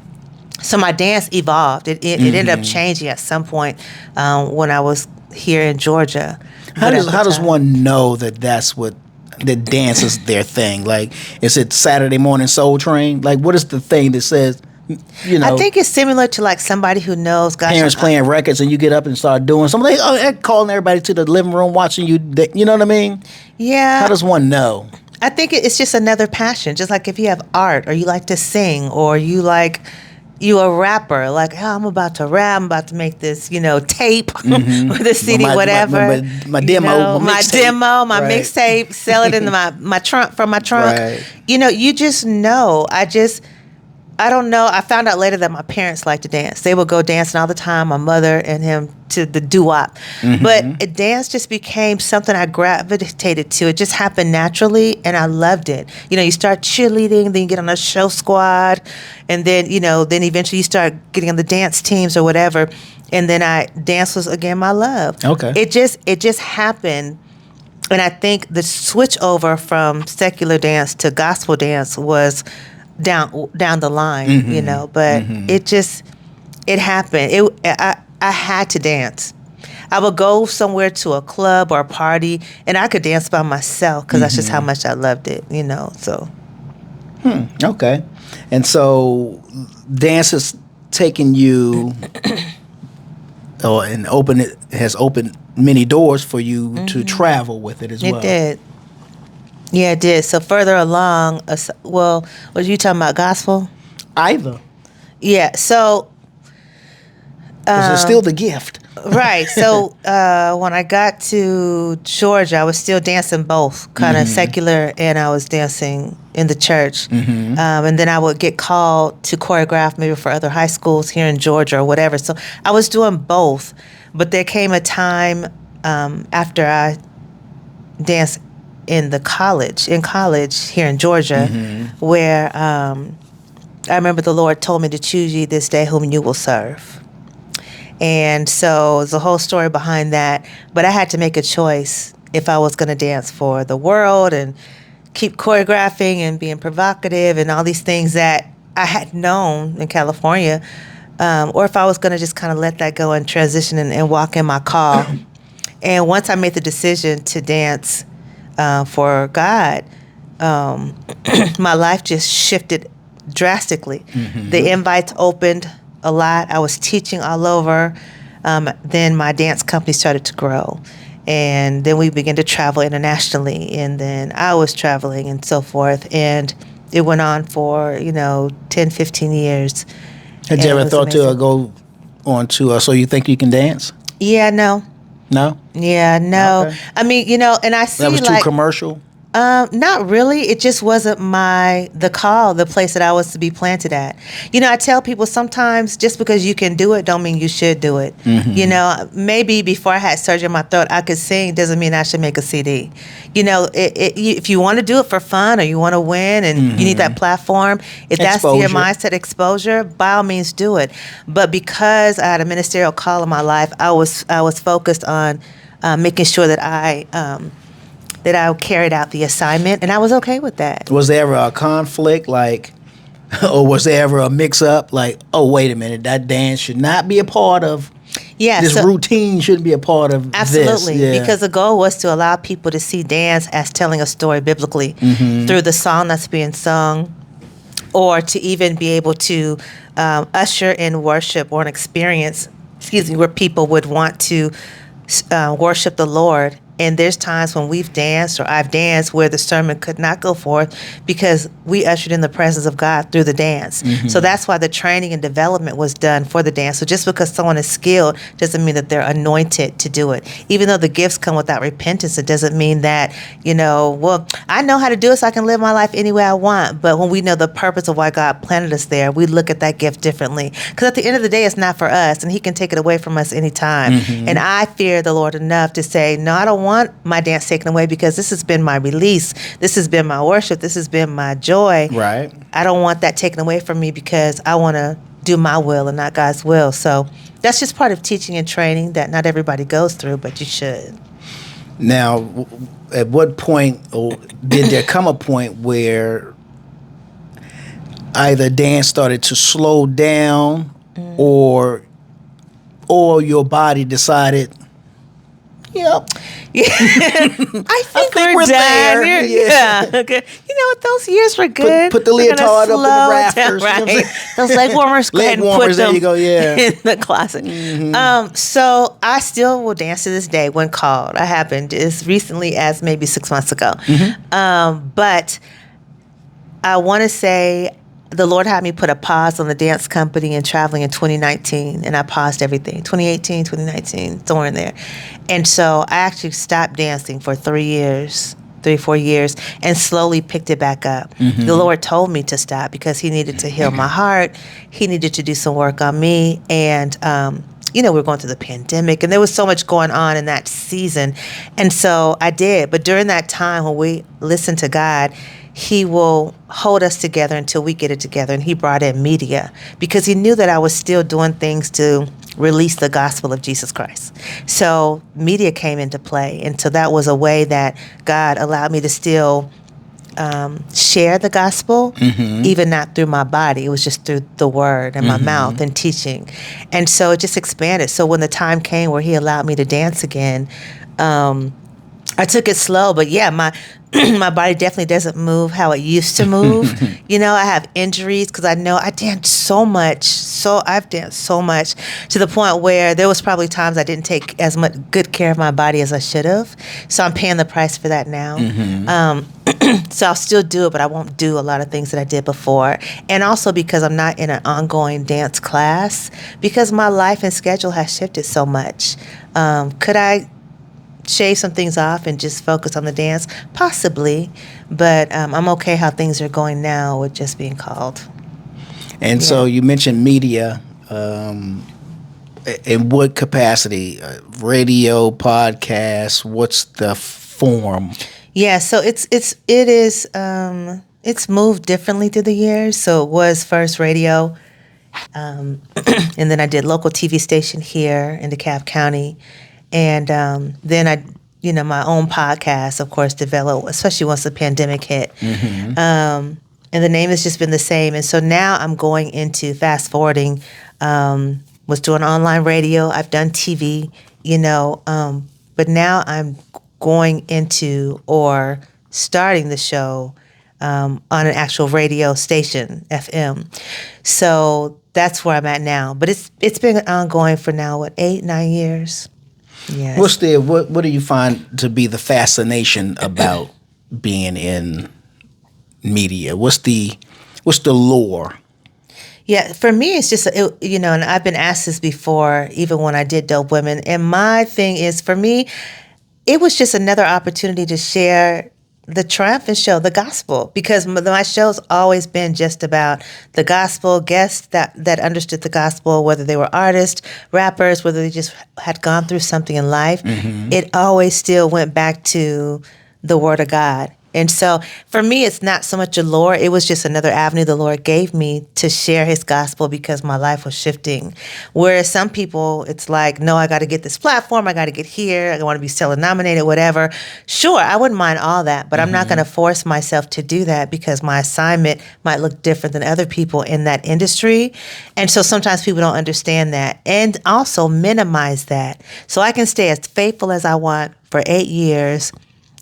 Speaker 2: So my dance evolved. It ended up changing at some point when I was here in Georgia.
Speaker 1: How does one know that that's what the dance is their thing? Like, is it Saturday morning Soul Train? Like, what is the thing that says, you know?
Speaker 2: I think it's similar to like somebody who knows. Gosh,
Speaker 1: parents playing records and you get up and start doing something. Like, calling everybody to the living room, watching you. You know what I mean?
Speaker 2: Yeah.
Speaker 1: How does one know?
Speaker 2: I think it's just another passion. Just like if you have art, or you like to sing, or you a rapper, like, oh, I'm about to rap, I'm about to make this, tape or this CD, whatever.
Speaker 1: My demo,
Speaker 2: my mixtape, sell it in my trunk, from my trunk.
Speaker 1: Right.
Speaker 2: You just know. I don't know. I found out later that my parents liked to dance. They would go dancing all the time, my mother and him, to the doo-wop. But dance just became something I gravitated to. It just happened naturally, and I loved it. You start cheerleading, then you get on a show squad, and then, then eventually you start getting on the dance teams or whatever. And then dance was, again, my love.
Speaker 1: Okay.
Speaker 2: It just happened. And I think the switch over from secular dance to gospel dance was down the line, but it happened. I had to dance. I would go somewhere to a club or a party, and I could dance by myself because that's just how much I loved it, so.
Speaker 1: Okay. And so dance has taken you has opened many doors for you to travel with it as well.
Speaker 2: It did. Yeah, it did. So further along, was you talking about gospel?
Speaker 1: Either.
Speaker 2: Yeah. So.
Speaker 1: It's still the gift.
Speaker 2: Right. So when I got to Georgia, I was still dancing both, kind of secular, and I was dancing in the church. And then I would get called to choreograph maybe for other high schools here in Georgia or whatever. So I was doing both. But there came a time after I danced in college here in Georgia, where I remember the Lord told me to choose ye this day whom you will serve. And so there's a whole story behind that. But I had to make a choice if I was going to dance for the world and keep choreographing and being provocative and all these things that I had known in California, or if I was going to just kind of let that go and transition and walk in my call. And once I made the decision to dance for God, my life just shifted drastically. The invites opened a lot. I was teaching all over. Then my dance company started to grow. And then we began to travel internationally. And then I was traveling and so forth. And it went on for, 10, 15 years.
Speaker 1: Had you ever thought to go on to So You Think You Can Dance?
Speaker 2: Yeah, no.
Speaker 1: No?
Speaker 2: Yeah, no.
Speaker 1: Okay.
Speaker 2: I mean, and I see
Speaker 1: that was
Speaker 2: like
Speaker 1: too commercial?
Speaker 2: Not really. It just wasn't the place that I was to be planted at. I tell people sometimes just because you can do it don't mean you should do it. Maybe before I had surgery on my throat, I could sing, doesn't mean I should make a CD. If you want to do it for fun or you want to win and you need that platform, if that's your
Speaker 1: Exposure.
Speaker 2: mindset, exposure, by all means do it. But because I had a ministerial call in my life, I was focused on making sure that I carried out the assignment, and I was okay with that.
Speaker 1: Was there ever a conflict, like, or was there ever a mix-up, like, oh, wait a minute, that dance should not be a part of
Speaker 2: Yeah,
Speaker 1: this routine, shouldn't be a part of
Speaker 2: absolutely,
Speaker 1: this. Yeah.
Speaker 2: because the goal was to allow people to see dance as telling a story biblically through the song that's being sung, or to even be able to usher in worship or an experience, where people would want to worship the Lord. And there's times when we've danced or I've danced where the sermon could not go forth because we ushered in the presence of God through the dance. So that's why the training and development was done for the dance. So just because someone is skilled doesn't mean that they're anointed to do it. Even though the gifts come without repentance, it doesn't mean that, well, I know how to do it so I can live my life any way I want. But when we know the purpose of why God planted us there, we look at that gift differently. Because at the end of the day, it's not for us, and He can take it away from us anytime. And I fear the Lord enough to say, no, I don't want my dance taken away because this has been my release. This has been my worship. This has been my joy.
Speaker 1: Right.
Speaker 2: I don't want that taken away from me because I want to do my will and not God's will. So that's just part of teaching and training that not everybody goes through, but you should.
Speaker 1: Now, at what point, or did there come a point where either dance started to slow down, or your body decided, yep,
Speaker 2: I think
Speaker 1: we're
Speaker 2: done.
Speaker 1: there.
Speaker 2: Yeah. Okay. You know what? Those years were good.
Speaker 1: Put the
Speaker 2: We're gonna
Speaker 1: leotard up in the
Speaker 2: slow
Speaker 1: rafters,
Speaker 2: down,
Speaker 1: you know what I'm
Speaker 2: right?
Speaker 1: saying?
Speaker 2: Those leg warmers, go
Speaker 1: Leg
Speaker 2: ahead and
Speaker 1: warmers,
Speaker 2: put
Speaker 1: there
Speaker 2: them
Speaker 1: you go, yeah.
Speaker 2: in the closet. So I still will dance to this day when called. I happened as recently as maybe 6 months ago. But I want to say the Lord had me put a pause on the dance company and traveling in 2019, and I paused everything. 2018, 2019, somewhere in there. And so I actually stopped dancing for 4 years, and slowly picked it back up. The Lord told me to stop because He needed to heal my heart. He needed to do some work on me. And, we were going through the pandemic, and there was so much going on in that season. And so I did. But during that time when we listen to God, He will hold us together until we get it together. And He brought in media because He knew that I was still doing things to release the gospel of Jesus Christ. So media came into play. And so that was a way that God allowed me to still share the gospel, even not through my body. It was just through the word and my mouth and teaching. And so it just expanded. So when the time came where He allowed me to dance again, I took it slow, but yeah, my my body definitely doesn't move how it used to move. I have injuries because I know I danced so much. So I've danced so much to the point where there was probably times I didn't take as much good care of my body as I should have. So I'm paying the price for that now. So I'll still do it, but I won't do a lot of things that I did before. And also because I'm not in an ongoing dance class, because my life and schedule has shifted so much. Could I shave some things off and just focus on the dance? Possibly, but I'm okay how things are going now with just being called.
Speaker 1: And so you mentioned media. In what capacity? Radio, podcast? What's the form?
Speaker 2: Yeah, so it's moved differently through the years. So it was first radio, and then I did local TV station here in DeKalb County. And then I, my own podcast, of course, developed, especially once the pandemic hit. And the name has just been the same. And so now I'm going into fast forwarding, was doing online radio. I've done TV, but now I'm going into or starting the show on an actual radio station, FM. So that's where I'm at now. But it's been ongoing for now, 8, 9 years? Yes.
Speaker 1: What do you find to be the fascination about being in media? What's the lore?
Speaker 2: Yeah, for me, it's just, and I've been asked this before, even when I did Dope Women. And my thing is, for me, it was just another opportunity to share the triumphant show, the gospel, because my show's always been just about the gospel, guests that understood the gospel, whether they were artists, rappers, whether they just had gone through something in life. It always still went back to the Word of God. And so for me, it's not so much a lore. It was just another avenue the Lord gave me to share his gospel because my life was shifting. Whereas some people, it's like, no, I got to get this platform. I got to get here. I want to be Stella nominated, whatever. Sure, I wouldn't mind all that, but I'm not going to force myself to do that because my assignment might look different than other people in that industry. And so sometimes people don't understand that and also minimize that. So I can stay as faithful as I want for 8 years,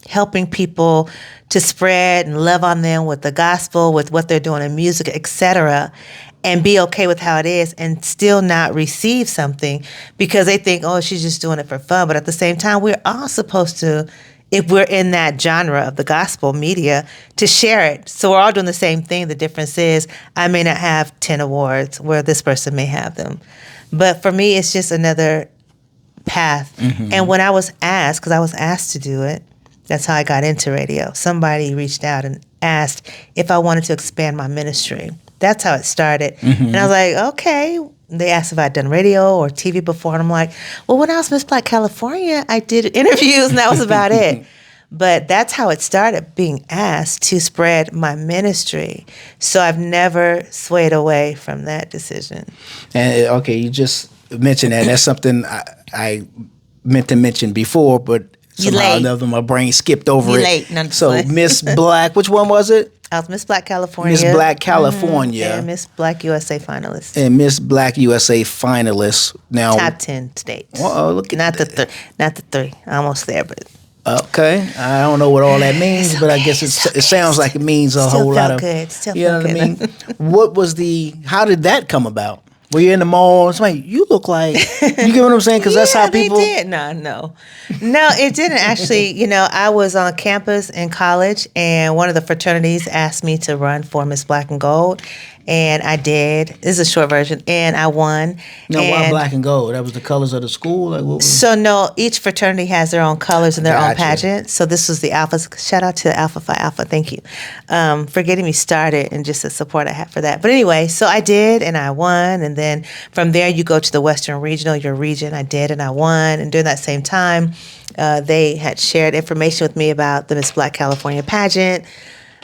Speaker 2: helping people to spread and love on them with the gospel, with what they're doing in music, etc., and be okay with how it is and still not receive something because they think, oh, she's just doing it for fun. But at the same time, we're all supposed to, if we're in that genre of the gospel media, to share it. So we're all doing the same thing. The difference is I may not have 10 awards where this person may have them. But for me, it's just another path. And when I was asked, because I was asked to do it, that's how I got into radio. Somebody reached out and asked if I wanted to expand my ministry. That's how it started. And I was like, okay. They asked if I'd done radio or TV before. And I'm like, well, when I was Miss Black California, I did interviews and that was about it. But that's how it started, being asked to spread my ministry. So I've never swayed away from that decision.
Speaker 1: And okay, you just mentioned that. That's something I meant to mention before, but somehow or another, my brain skipped over it. So Miss Black, which one was it?
Speaker 2: I was Miss Black California.
Speaker 1: Miss Black California.
Speaker 2: And Miss Black USA finalist.
Speaker 1: And Miss Black USA finalist. Now,
Speaker 2: top 10 states.
Speaker 1: Oh, look at
Speaker 2: not that. Not the three. Almost there, but.
Speaker 1: Okay, I don't know what all that means, but I guess it sounds like it means a whole lot of.
Speaker 2: Still
Speaker 1: you know what I mean? How did that come about? Were you in the mall? It's like, you look like, you get what I'm saying? Because that's how people.
Speaker 2: They did. No, it didn't actually. I was on campus in college, and one of the fraternities asked me to run for Miss Black and Gold, and I did. This is a short version, and I won.
Speaker 1: Now, why Black and Gold? That was the colors of the school? Like, what was...
Speaker 2: So, no, each fraternity has their own colors and their own pageant. So this was the Alphas. Shout out to Alpha Phi Alpha. Thank you for getting me started and just the support I had for that. But anyway, so I did, and I won. And then from there, you go to the Western Regional, your region. I did, and I won. And during that same time, they had shared information with me about the Miss Black California pageant.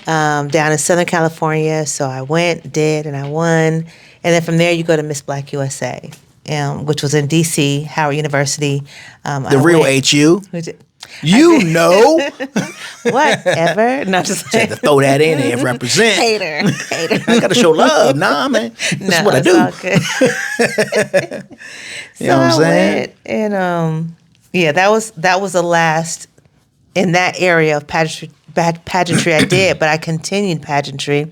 Speaker 2: Down in Southern California. So I went, did, and I won. And then from there, you go to Miss Black USA, which was in D.C., Howard University.
Speaker 1: The real HU? You know.
Speaker 2: Whatever. No, just
Speaker 1: had to throw that in there and represent.
Speaker 2: Hater.
Speaker 1: I got to show love. Nah, man. That's what I do.
Speaker 2: All good.
Speaker 1: You know what I'm saying?
Speaker 2: Went, and that was the last in that area of pageantry I did, but I continued pageantry.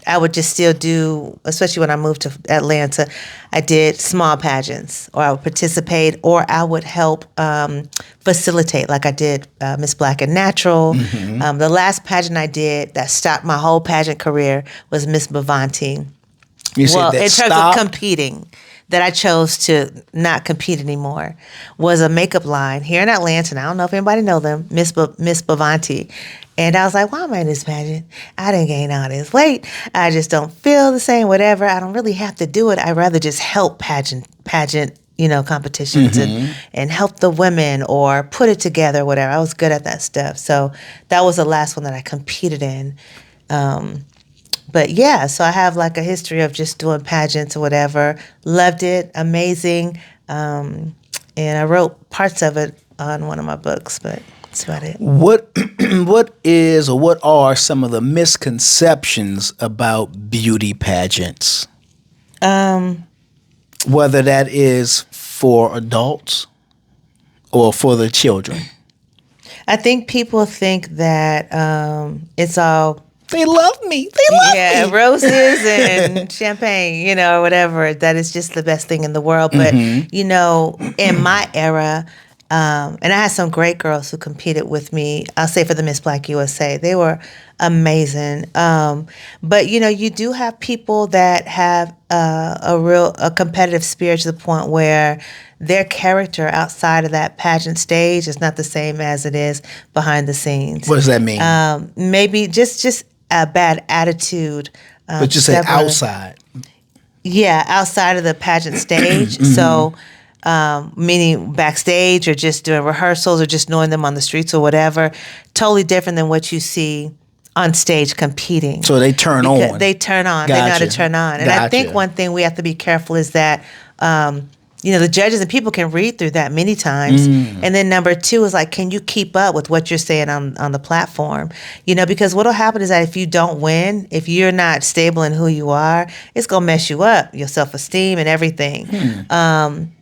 Speaker 2: I would just still do, especially when I moved to Atlanta, I did small pageants, or I would participate, or I would help facilitate, like I did Miss Black and Natural. The last pageant I did that stopped my whole pageant career was Miss Bavanti.
Speaker 1: You said that
Speaker 2: in terms
Speaker 1: stopped?
Speaker 2: of competing, that I chose to not compete anymore, was a makeup line here in Atlanta. And I don't know if anybody know them, Miss Bavanti. And I was like, why am I in this pageant? I didn't gain all this weight. I just don't feel the same, whatever. I don't really have to do it. I'd rather just help pageant, competitions and help the women or put it together, whatever. I was good at that stuff. So that was the last one that I competed in. But yeah, so I have like a history of just doing pageants or whatever. Loved it, amazing. And I wrote parts of it on one of my books, but that's about it.
Speaker 1: What are some of the misconceptions about beauty pageants? Whether that is for adults or for the children.
Speaker 2: I think people think that it's all...
Speaker 1: They love me. They love me.
Speaker 2: Yeah, roses and champagne, or whatever. That is just the best thing in the world. But, in my era, And I had some great girls who competed with me. I'll say for the Miss Black USA, they were amazing. But you do have people that have a competitive spirit to the point where their character outside of that pageant stage is not the same as it is behind the scenes.
Speaker 1: What does that mean?
Speaker 2: Maybe just a bad attitude.
Speaker 1: But you say outside.
Speaker 2: Yeah, outside of the pageant stage. So. Meaning backstage or just doing rehearsals or just knowing them on the streets or whatever. Totally different than what you see on stage competing.
Speaker 1: So they turn on.
Speaker 2: They turn on.
Speaker 1: Gotcha.
Speaker 2: They know how to turn on. And I think one thing we have to be careful is that the judges and people can read through that many times. And then number two is like, can you keep up with what you're saying on the platform? Because what'll happen is that if you don't win, if you're not stable in who you are, it's going to mess you up, your self-esteem and everything.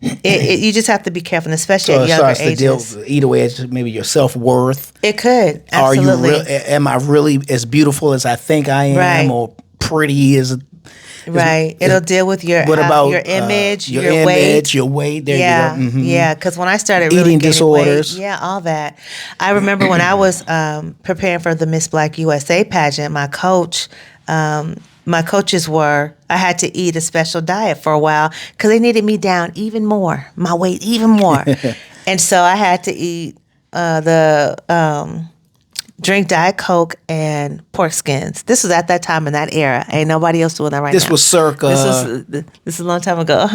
Speaker 2: You just have to be careful, and especially at younger ages.
Speaker 1: To eat away at maybe your self-worth.
Speaker 2: It could, absolutely.
Speaker 1: Am I really as beautiful as I think I am,
Speaker 2: right.
Speaker 1: or pretty as...
Speaker 2: Right. It'll deal with your your image, your weight.
Speaker 1: Your weight. There
Speaker 2: yeah.
Speaker 1: you go.
Speaker 2: Yeah, because when I started really
Speaker 1: eating disorders.
Speaker 2: Weight, all that. I remember when I was preparing for the Miss Black USA pageant, my coaches were, I had to eat a special diet for a while because they needed me down even more, my weight even more. And so I had to eat drink Diet Coke and pork skins. This was at that time in that era. Ain't nobody else doing that right now.
Speaker 1: This was circa...
Speaker 2: This is a long time ago.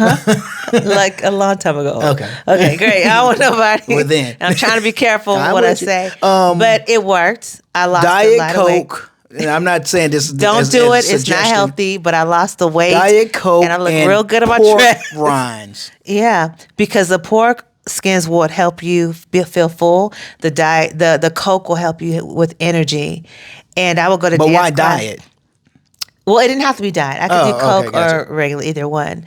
Speaker 2: Like a long time ago.
Speaker 1: Okay.
Speaker 2: Okay, great. I don't want nobody...
Speaker 1: Within.
Speaker 2: I'm trying to be careful what I say. But it worked. I lost
Speaker 1: Diet
Speaker 2: a lot of weight.
Speaker 1: Coke. And I'm not saying this.
Speaker 2: Don't do it. It's not healthy. But I lost the weight.
Speaker 1: Diet Coke
Speaker 2: and I look real good on my dress.
Speaker 1: Rinds.
Speaker 2: Yeah, because the pork skins would help you feel full. The Coke will help you with energy. And I would go to
Speaker 1: But
Speaker 2: dance
Speaker 1: why
Speaker 2: class.
Speaker 1: diet?
Speaker 2: Well, it didn't have to be diet. I could do Coke
Speaker 1: gotcha.
Speaker 2: or regular, either one.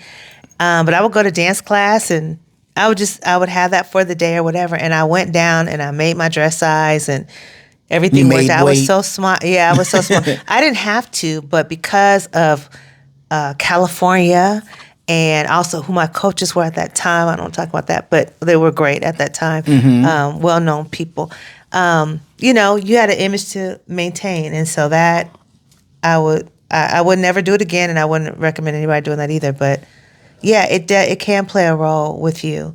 Speaker 2: But I would go to dance class and I would have that for the day or whatever. And I went down and I made my dress size and everything worked out. I was so smart. Yeah, I was so smart. I didn't have to, but because of California and also who my coaches were at that time, I don't talk about that, but they were great at that time, well-known people. You had an image to maintain, and so that I would never do it again, and I wouldn't recommend anybody doing that either. But yeah, it can play a role with you,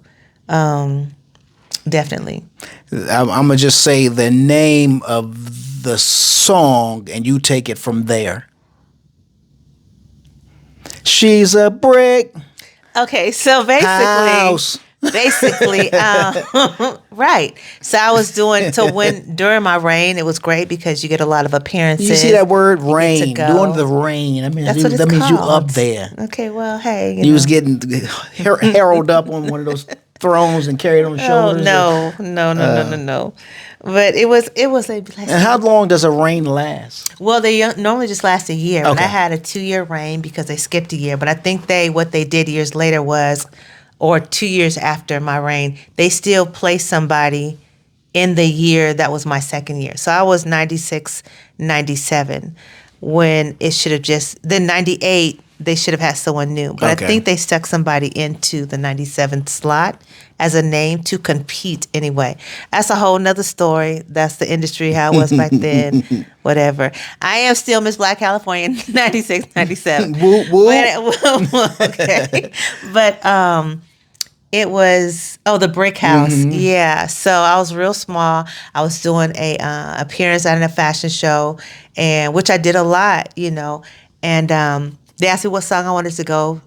Speaker 2: definitely.
Speaker 1: I'm gonna just say the name of the song, and you take it from there. She's a brick.
Speaker 2: Okay, so basically, right. So I was during my reign, it was great because you get a lot of appearances.
Speaker 1: You see that word rain, doing the rain. I mean,
Speaker 2: that's what it's
Speaker 1: that means
Speaker 2: called.
Speaker 1: you up there.
Speaker 2: Okay, well, hey.
Speaker 1: You was getting heralded up on one of those thrones and carried on shoulders.
Speaker 2: Oh, no. But it was a blessing.
Speaker 1: And how long does a reign last?
Speaker 2: Well, they normally just last a year.
Speaker 1: Okay.
Speaker 2: But I had a 2-year reign because they skipped a year. But I think what they did years later was, or 2 years after my reign, they still placed somebody in the year that was my second year. So I was 96, 97 when it should have then 98, they should have had someone new. But okay. I think they stuck somebody into the 97 slot as a name to compete anyway. That's a whole nother story. That's the industry, how it was back then, whatever. I am still Miss Black California, 96, 97.
Speaker 1: Whoop, whoop.
Speaker 2: Okay. But it was, the Brick House. Mm-hmm. Yeah. So I was real small. I was doing a appearance at a fashion show, and which I did a lot, and they asked me what song I wanted to go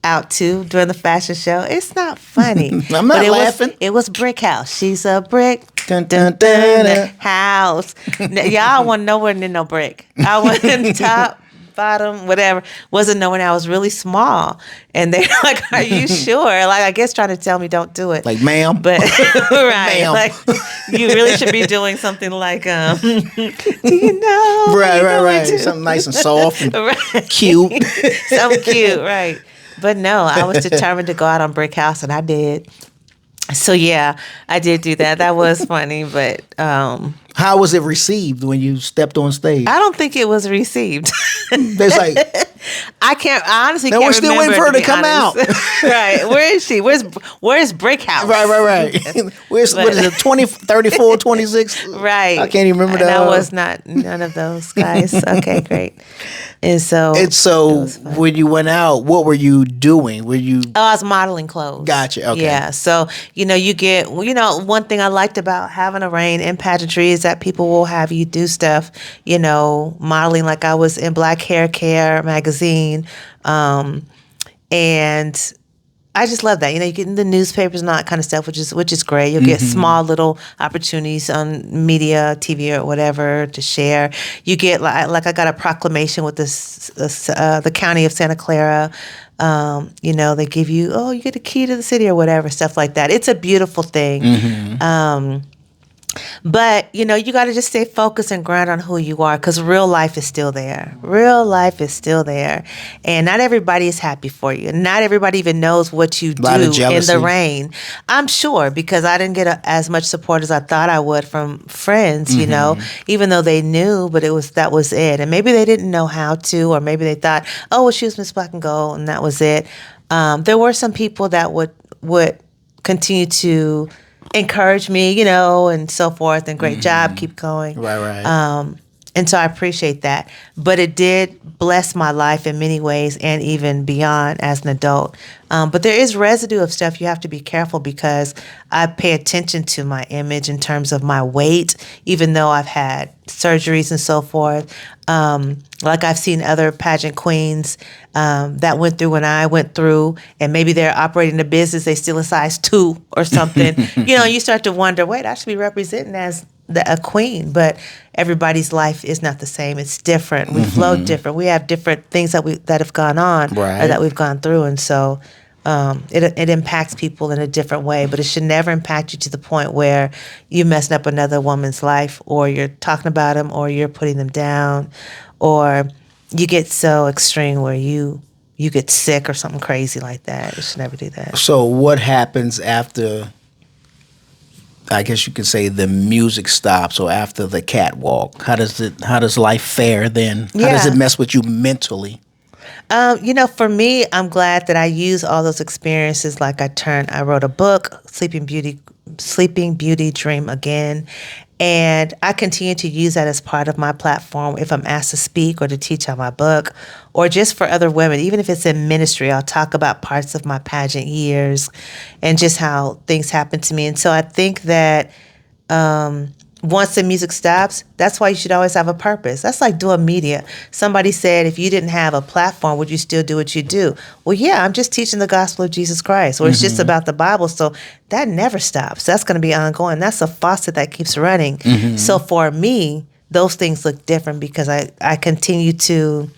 Speaker 2: out to during the fashion show. It's not funny.
Speaker 1: I'm not laughing.
Speaker 2: It was Brick House. She's a brick
Speaker 1: dun, dun, dun, dun.
Speaker 2: house. Y'all wasn't nowhere near no brick. I was in top, bottom, whatever. Wasn't knowing I was really small. And they're like, are you sure? Like, I guess trying to tell me don't do it.
Speaker 1: Like, ma'am?
Speaker 2: But, right.
Speaker 1: Ma'am.
Speaker 2: Like, you really should be doing something like, do you know?
Speaker 1: Right. Something nice and soft and cute.
Speaker 2: Something cute, right. But no, I was determined to go out on Brick House, and I did. So, yeah, I did do that. That was funny, but...
Speaker 1: How was it received when you stepped on stage?
Speaker 2: I don't think it was received.
Speaker 1: There's like,
Speaker 2: I honestly
Speaker 1: Now
Speaker 2: can't
Speaker 1: we're still
Speaker 2: remember,
Speaker 1: waiting for her to
Speaker 2: be
Speaker 1: come out.
Speaker 2: honest. Right. Where is she? Where's Brick House?
Speaker 1: Right. Where's, what is it, 20, 34, 26?
Speaker 2: Right.
Speaker 1: I can't even remember
Speaker 2: And
Speaker 1: that.
Speaker 2: I was not none of those guys. Okay, great. And so
Speaker 1: And so
Speaker 2: was fun.
Speaker 1: when you went out, what were you doing? Were you...
Speaker 2: Oh, I was modeling clothes.
Speaker 1: Gotcha, okay.
Speaker 2: Yeah. So, you get, one thing I liked about having a reign in pageantry is that people will have you do stuff, modeling, like I was in Black Hair Care magazine. And I just love that. You get in the newspapers and all that kind of stuff, which is great. You'll get small little opportunities on media, TV, or whatever to share. You get like I got a proclamation with the county of Santa Clara. They give you, you get a key to the city or whatever, stuff like that. It's a beautiful thing. But, you got to just stay focused and grind on who you are, because real life is still there. Real life is still there. And not everybody is happy for you. Not everybody even knows what you do in the rain. I'm sure, because I didn't get as much support as I thought I would from friends, even though they knew, but that was it. And maybe they didn't know how to, or maybe they thought, oh, well, she was Miss Black and Gold, and that was it. There were some people that would continue to encourage me, and so forth, and great job, keep going.
Speaker 1: Right.
Speaker 2: And so I appreciate that. But it did bless my life in many ways, and even beyond as an adult. But there is residue of stuff you have to be careful, because I pay attention to my image in terms of my weight, even though I've had surgeries and so forth. Like I've seen other pageant queens that went through when I went through, and maybe they're operating a business, they still a size 2 or something. You start to wonder, wait, I should be representing as a queen, but everybody's life is not the same. It's different. We flow different. We have different things that have gone on, or that we've gone through, and so it impacts people in a different way. But it should never impact you to the point where you messing up another woman's life, or you're talking about them, or you're putting them down, or you get so extreme where you get sick or something crazy like that. You should never do that.
Speaker 1: So what happens after, I guess you could say, the music stops, or after the catwalk? How does life fare then? How does it mess with you mentally?
Speaker 2: For me, I'm glad that I use all those experiences. Like I wrote a book, Sleeping Beauty, Dream Again. And I continue to use that as part of my platform if I'm asked to speak or to teach on my book, or just for other women. Even if it's in ministry, I'll talk about parts of my pageant years and just how things happen to me. And so I think that once the music stops, that's why you should always have a purpose. That's like doing media. Somebody said, if you didn't have a platform, would you still do what you do? Well, yeah, I'm just teaching the gospel of Jesus Christ, or it's just about the Bible. So that never stops. That's going to be ongoing. That's a faucet that keeps running. So for me, those things look different, because I continue to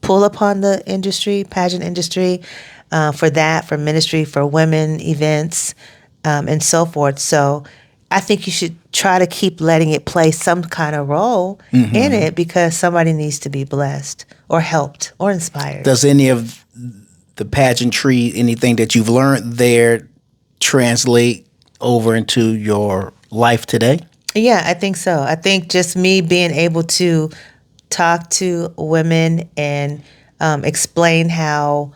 Speaker 2: pull upon the industry, pageant industry, for ministry, for women events, and so forth. So I think you should try to keep letting it play some kind of role in it, because somebody needs to be blessed or helped or inspired.
Speaker 1: Does any of the pageantry, anything that you've learned there, translate over into your life today?
Speaker 2: Yeah, I think so. I think just me being able to talk to women and explain how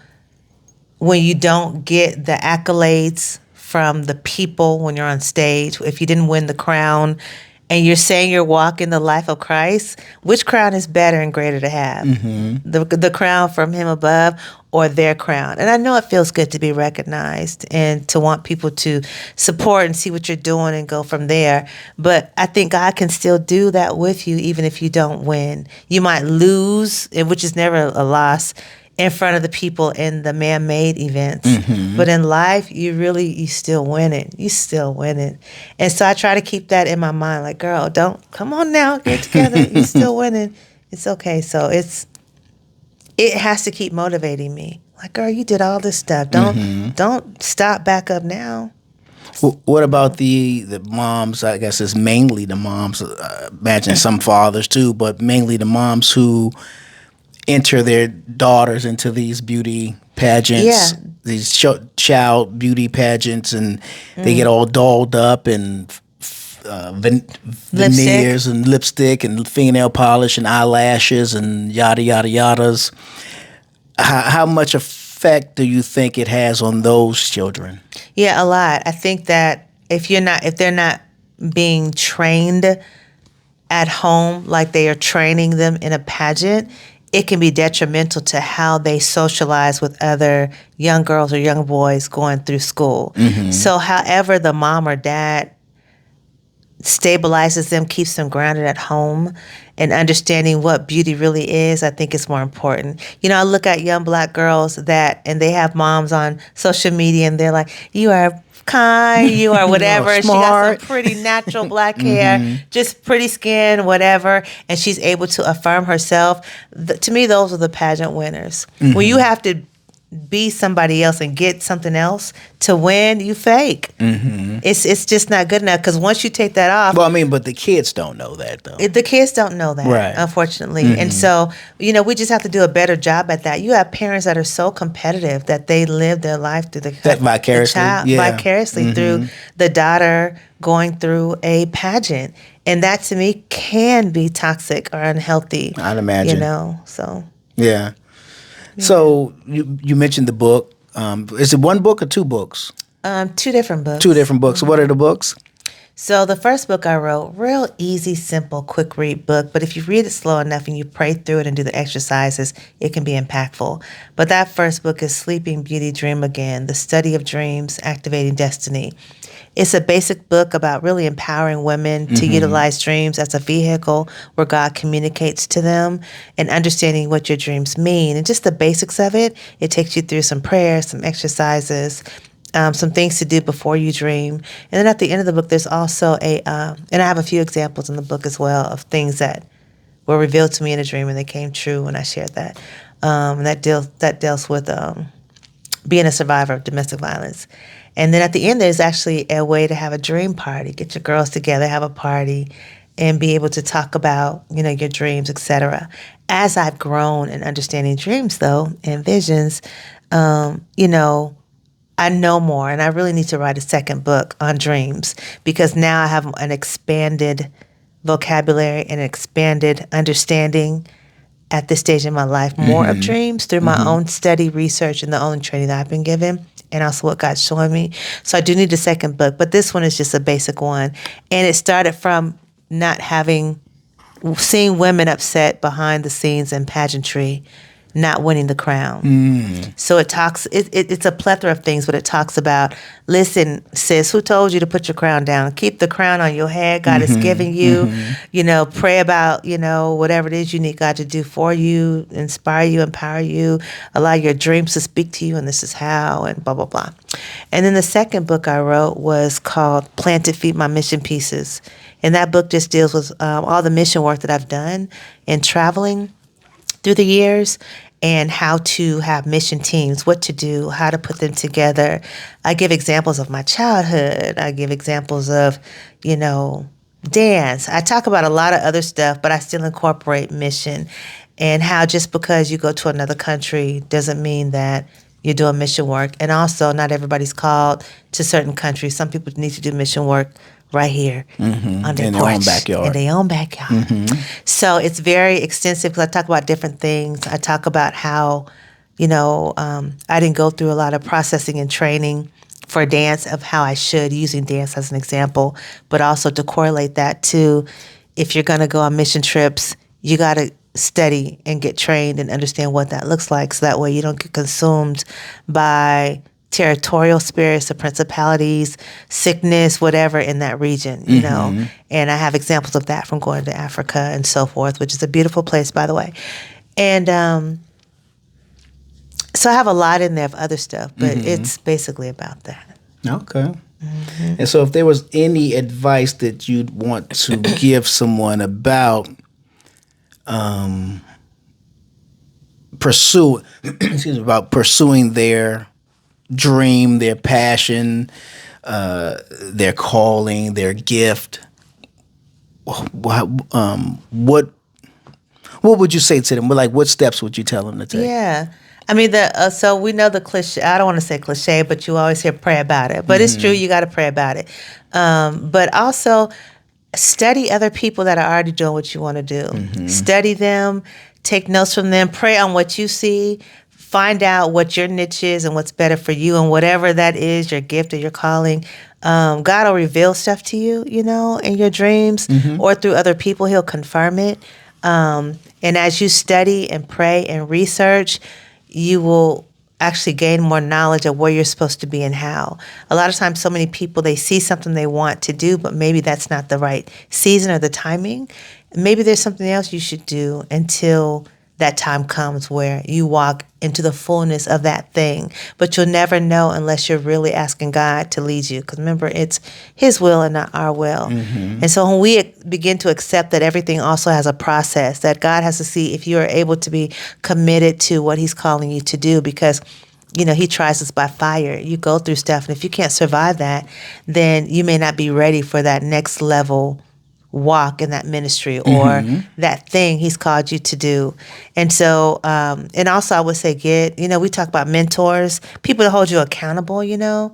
Speaker 2: when you don't get the accolades from the people when you're on stage, if you didn't win the crown and you're saying you're walking the life of Christ, which crown is better and greater to have? The crown from him above, or their crown? And I know it feels good to be recognized and to want people to support and see what you're doing and go from there. But I think God can still do that with you, even if you don't win. You might lose, which is never a loss, in front of the people in the man-made events. But in life, you still winning. You still winning. And so I try to keep that in my mind. Like, girl, come on now, get together. You still winning. It's okay. So it has to keep motivating me. Like, girl, you did all this stuff. Don't stop, back up now.
Speaker 1: What about the moms? I guess it's mainly the moms. Imagine some fathers too, but mainly the moms who enter their daughters into these beauty pageants, these child beauty pageants, and they get all dolled up and veneers and lipstick and fingernail polish and eyelashes and yada yada yadas. how much effect do you think it has on those children?
Speaker 2: Yeah, a lot. I think that if they're not being trained at home like they are training them in a pageant, it can be detrimental to how they socialize with other young girls or young boys going through school. So however the mom or dad stabilizes them, keeps them grounded at home, and understanding what beauty really is, I think is more important. I look at young black girls and they have moms on social media and they're like, you are kind, you are whatever. She got some pretty natural black hair, just pretty skin, whatever, and she's able to affirm herself. To me, those are the pageant winners. When you have to be somebody else and get something else to win, you fake. It's just not good enough, because once you take that off.
Speaker 1: Well, I mean, but the kids don't know that, though.
Speaker 2: The kids don't know that,
Speaker 1: right,
Speaker 2: unfortunately. And so, we just have to do a better job at that. You have parents that are so competitive that they live their life through vicariously through the daughter going through a pageant. And that, to me, can be toxic or unhealthy.
Speaker 1: I'd imagine.
Speaker 2: So.
Speaker 1: Yeah. So you mentioned the book. Is it one book or two books?
Speaker 2: Two different books.
Speaker 1: Two different books. What are the books?
Speaker 2: So the first book I wrote, real easy, simple, quick read book. But if you read it slow enough and you pray through it and do the exercises, it can be impactful. But that first book is Sleeping Beauty, Dream Again, The Study of Dreams, Activating Destiny. It's a basic book about really empowering women to utilize dreams as a vehicle where God communicates to them, and understanding what your dreams mean. And just the basics of it, it takes you through some prayers, some exercises, some things to do before you dream. And then at the end of the book, there's also and I have a few examples in the book as well of things that were revealed to me in a dream and they came true when I shared that. And that deals with being a survivor of domestic violence. And then at the end, there's actually a way to have a dream party. Get your girls together, have a party, and be able to talk about, your dreams, etc. As I've grown in understanding dreams, though, and visions, I know more, and I really need to write a second book on dreams, because now I have an expanded vocabulary and expanded understanding at this stage in my life, more of dreams through my own study, research, and the own training that I've been given, and also what God's showing me. So I do need a second book, but this one is just a basic one. And it started from seeing women upset behind the scenes in pageantry, not winning the crown. So it's a plethora of things, but it talks about, listen, sis, who told you to put your crown down? Keep the crown on your head. God is giving you, pray about, whatever it is you need God to do for you, inspire you, empower you, allow your dreams to speak to you, and this is how, and blah, blah, blah. And then the second book I wrote was called Planted Feet, My Mission Pieces. And that book just deals with all the mission work that I've done in traveling through the years, and how to have mission teams, what to do, how to put them together. I give examples of my childhood. I give examples of, dance. I talk about a lot of other stuff, but I still incorporate mission, and how just because you go to another country doesn't mean that you're doing mission work. And also, not everybody's called to certain countries. Some people need to do mission work right here on their porch, in their own backyard. So it's very extensive, because I talk about different things. I talk about how, I didn't go through a lot of processing and training for dance, of how I should, using dance as an example, but also to correlate that to, if you're going to go on mission trips, you got to study and get trained and understand what that looks like, so that way you don't get consumed by territorial spirits or principalities, sickness, whatever in that region, And I have examples of that from going to Africa and so forth, which is a beautiful place, by the way. And so I have a lot in there of other stuff, but it's basically about that.
Speaker 1: Okay. And so if there was any advice that you'd want to give someone about pursuing their dream, their passion, their calling, their gift, what would you say to them? What steps would you tell them to take?
Speaker 2: Yeah. I mean, so we know the cliche. I don't want to say cliche, but you always hear pray about it. But it's true. You got to pray about it. But also study other people that are already doing what you want to do. Study them. Take notes from them. Pray on what you see. find out what your niche is and what's better for you, and whatever that is, your gift or your calling. God will reveal stuff to you, in your dreams or through other people. He'll confirm it. And as you study and pray and research, you will actually gain more knowledge of where you're supposed to be and how. A lot of times, so many people, they see something they want to do, but maybe that's not the right season or the timing. Maybe there's something else you should do until that time comes where you walk into the fullness of that thing. But you'll never know unless you're really asking God to lead you. Because remember, it's His will and not our will. And so when we begin to accept that everything also has a process, that God has to see if you are able to be committed to what He's calling you to do, because He tries us by fire. You go through stuff, and if you can't survive that, then you may not be ready for that next level walk in that ministry or that thing He's called you to do. And so, and also I would say we talk about mentors, people to hold you accountable, I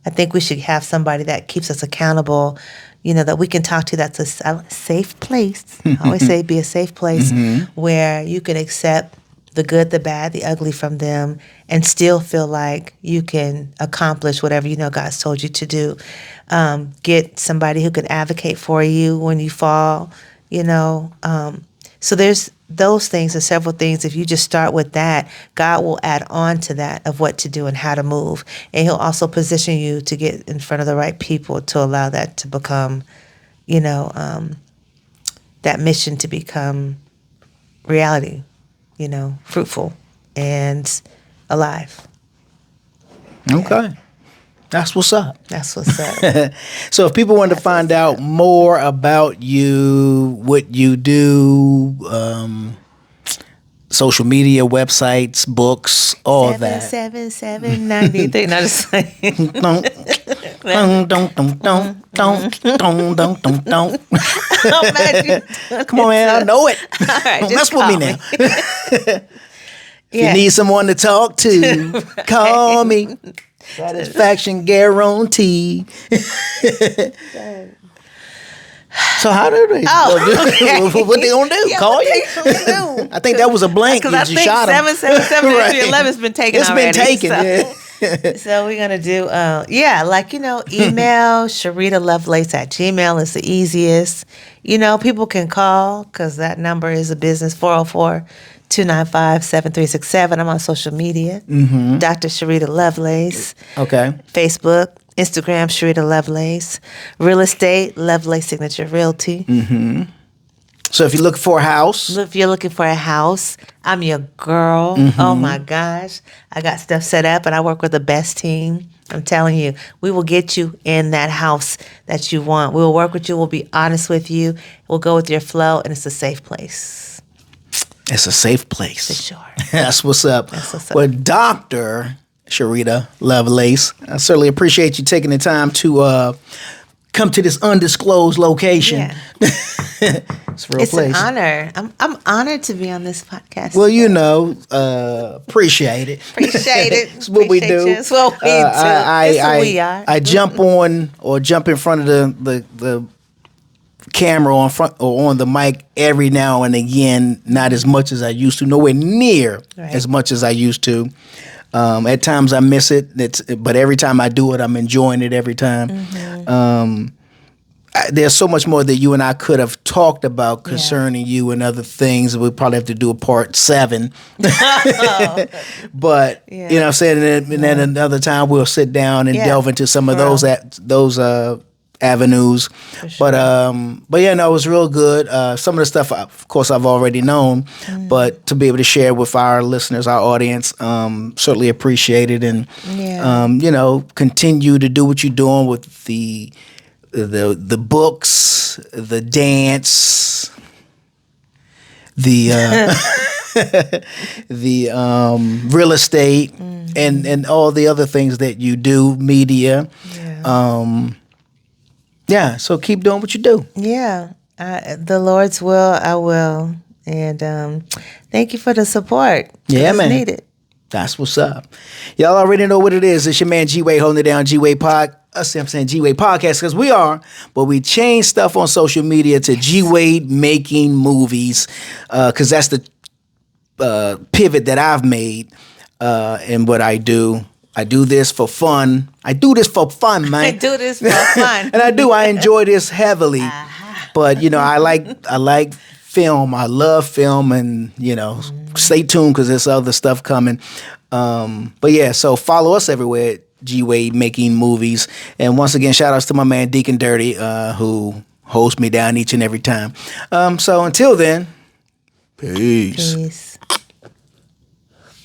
Speaker 2: think we should have somebody that keeps us accountable, that we can talk to, that's a safe place. I always say be a safe place where you can accept the good, the bad, the ugly from them, and still feel like you can accomplish whatever God's told you to do. Get somebody who can advocate for you when you fall, So there's those things and several things. If you just start with that, God will add on to that of what to do and how to move. And He'll also position you to get in front of the right people to allow that to become, that mission to become reality. Fruitful and alive.
Speaker 1: Okay. That's what's up.
Speaker 2: That's what's up.
Speaker 1: So if people want to find out more about you, what you do, social media, websites, books, all that.
Speaker 2: 77793. No, just like
Speaker 1: Come on, man, I know it.
Speaker 2: All right,
Speaker 1: Don't
Speaker 2: just
Speaker 1: mess with me now. If you need someone to talk to, call me. Satisfaction guarantee. So how do they?
Speaker 2: Okay.
Speaker 1: What they gonna do?
Speaker 2: Yeah,
Speaker 1: Call
Speaker 2: what
Speaker 1: you?
Speaker 2: they gonna do?
Speaker 1: I think that was a blank.
Speaker 2: Because I
Speaker 1: You
Speaker 2: think
Speaker 1: shot him.
Speaker 2: 777 has been taken
Speaker 1: It's
Speaker 2: already.
Speaker 1: been taken. Yeah.
Speaker 2: So we're gonna do email Sherida Lovelace at Gmail is the easiest. People can call because that number is a business 404-295-7367. I'm on social media. Dr. Sherida Lovelace.
Speaker 1: Okay.
Speaker 2: Facebook, Instagram, Sherida Lovelace. Real estate, Lovelace Signature Realty.
Speaker 1: So if you're looking for a house,
Speaker 2: If you're looking for a house, I'm your girl. Oh my gosh. I got stuff set up and I work with the best team. I'm telling you, we will get you in that house that you want. We will work with you. We'll be honest with you. We'll go with your flow, and it's a safe place.
Speaker 1: it's a safe place.
Speaker 2: For sure.
Speaker 1: That's what's up.
Speaker 2: That's what's up.
Speaker 1: Well, Dr. Sherida Lovelace, I certainly appreciate you taking the time to come to this undisclosed location.
Speaker 2: Yeah.
Speaker 1: It's a real
Speaker 2: It's
Speaker 1: place.
Speaker 2: an honor. I'm honored to be on this podcast.
Speaker 1: Well, appreciate it.
Speaker 2: Appreciate it.
Speaker 1: It's what we
Speaker 2: Appreciate
Speaker 1: do.
Speaker 2: you. It's what we do. It's who we are.
Speaker 1: I jump on or jump in front of the camera on front or on the mic every now and again. Not as much as I used to. Nowhere near
Speaker 2: Right.
Speaker 1: as much as I used to. At times I miss it. But every time I do it, I'm enjoying it every time. There's so much more that you and I could have talked about concerning you and other things. We'll probably have to do a part 7. But, you know what I'm saying? And then another time we'll sit down and delve into some of those avenues.
Speaker 2: Sure.
Speaker 1: But yeah, no, it was real good. Some of the stuff, of course, I've already known, but to be able to share with our listeners, our audience, certainly appreciate it. And, continue to do what you're doing with the books, the dance, the real estate, and all the other things that you do, media. So keep doing what you do.
Speaker 2: Yeah. The Lord's will, I will. And thank you for the support.
Speaker 1: Yeah,
Speaker 2: it's
Speaker 1: man.
Speaker 2: needed.
Speaker 1: That's what's up. Y'all already know what it is. It's your man G-Way holding it down, G-Way I'm saying G-Way Podcast because we are, but we change stuff on social media to G-Way Making Movies because that's the pivot that I've made. in what I do. I do this for fun. I do this for fun, man.
Speaker 2: I do this for fun.
Speaker 1: And I enjoy this heavily. But I like film. I love film, and stay tuned because there's other stuff coming. But yeah, so follow us everywhere at G-Wade Making Movies. And once again, shout outs to my man Deacon Dirty, who holds me down each and every time. So until then, peace.
Speaker 2: Peace.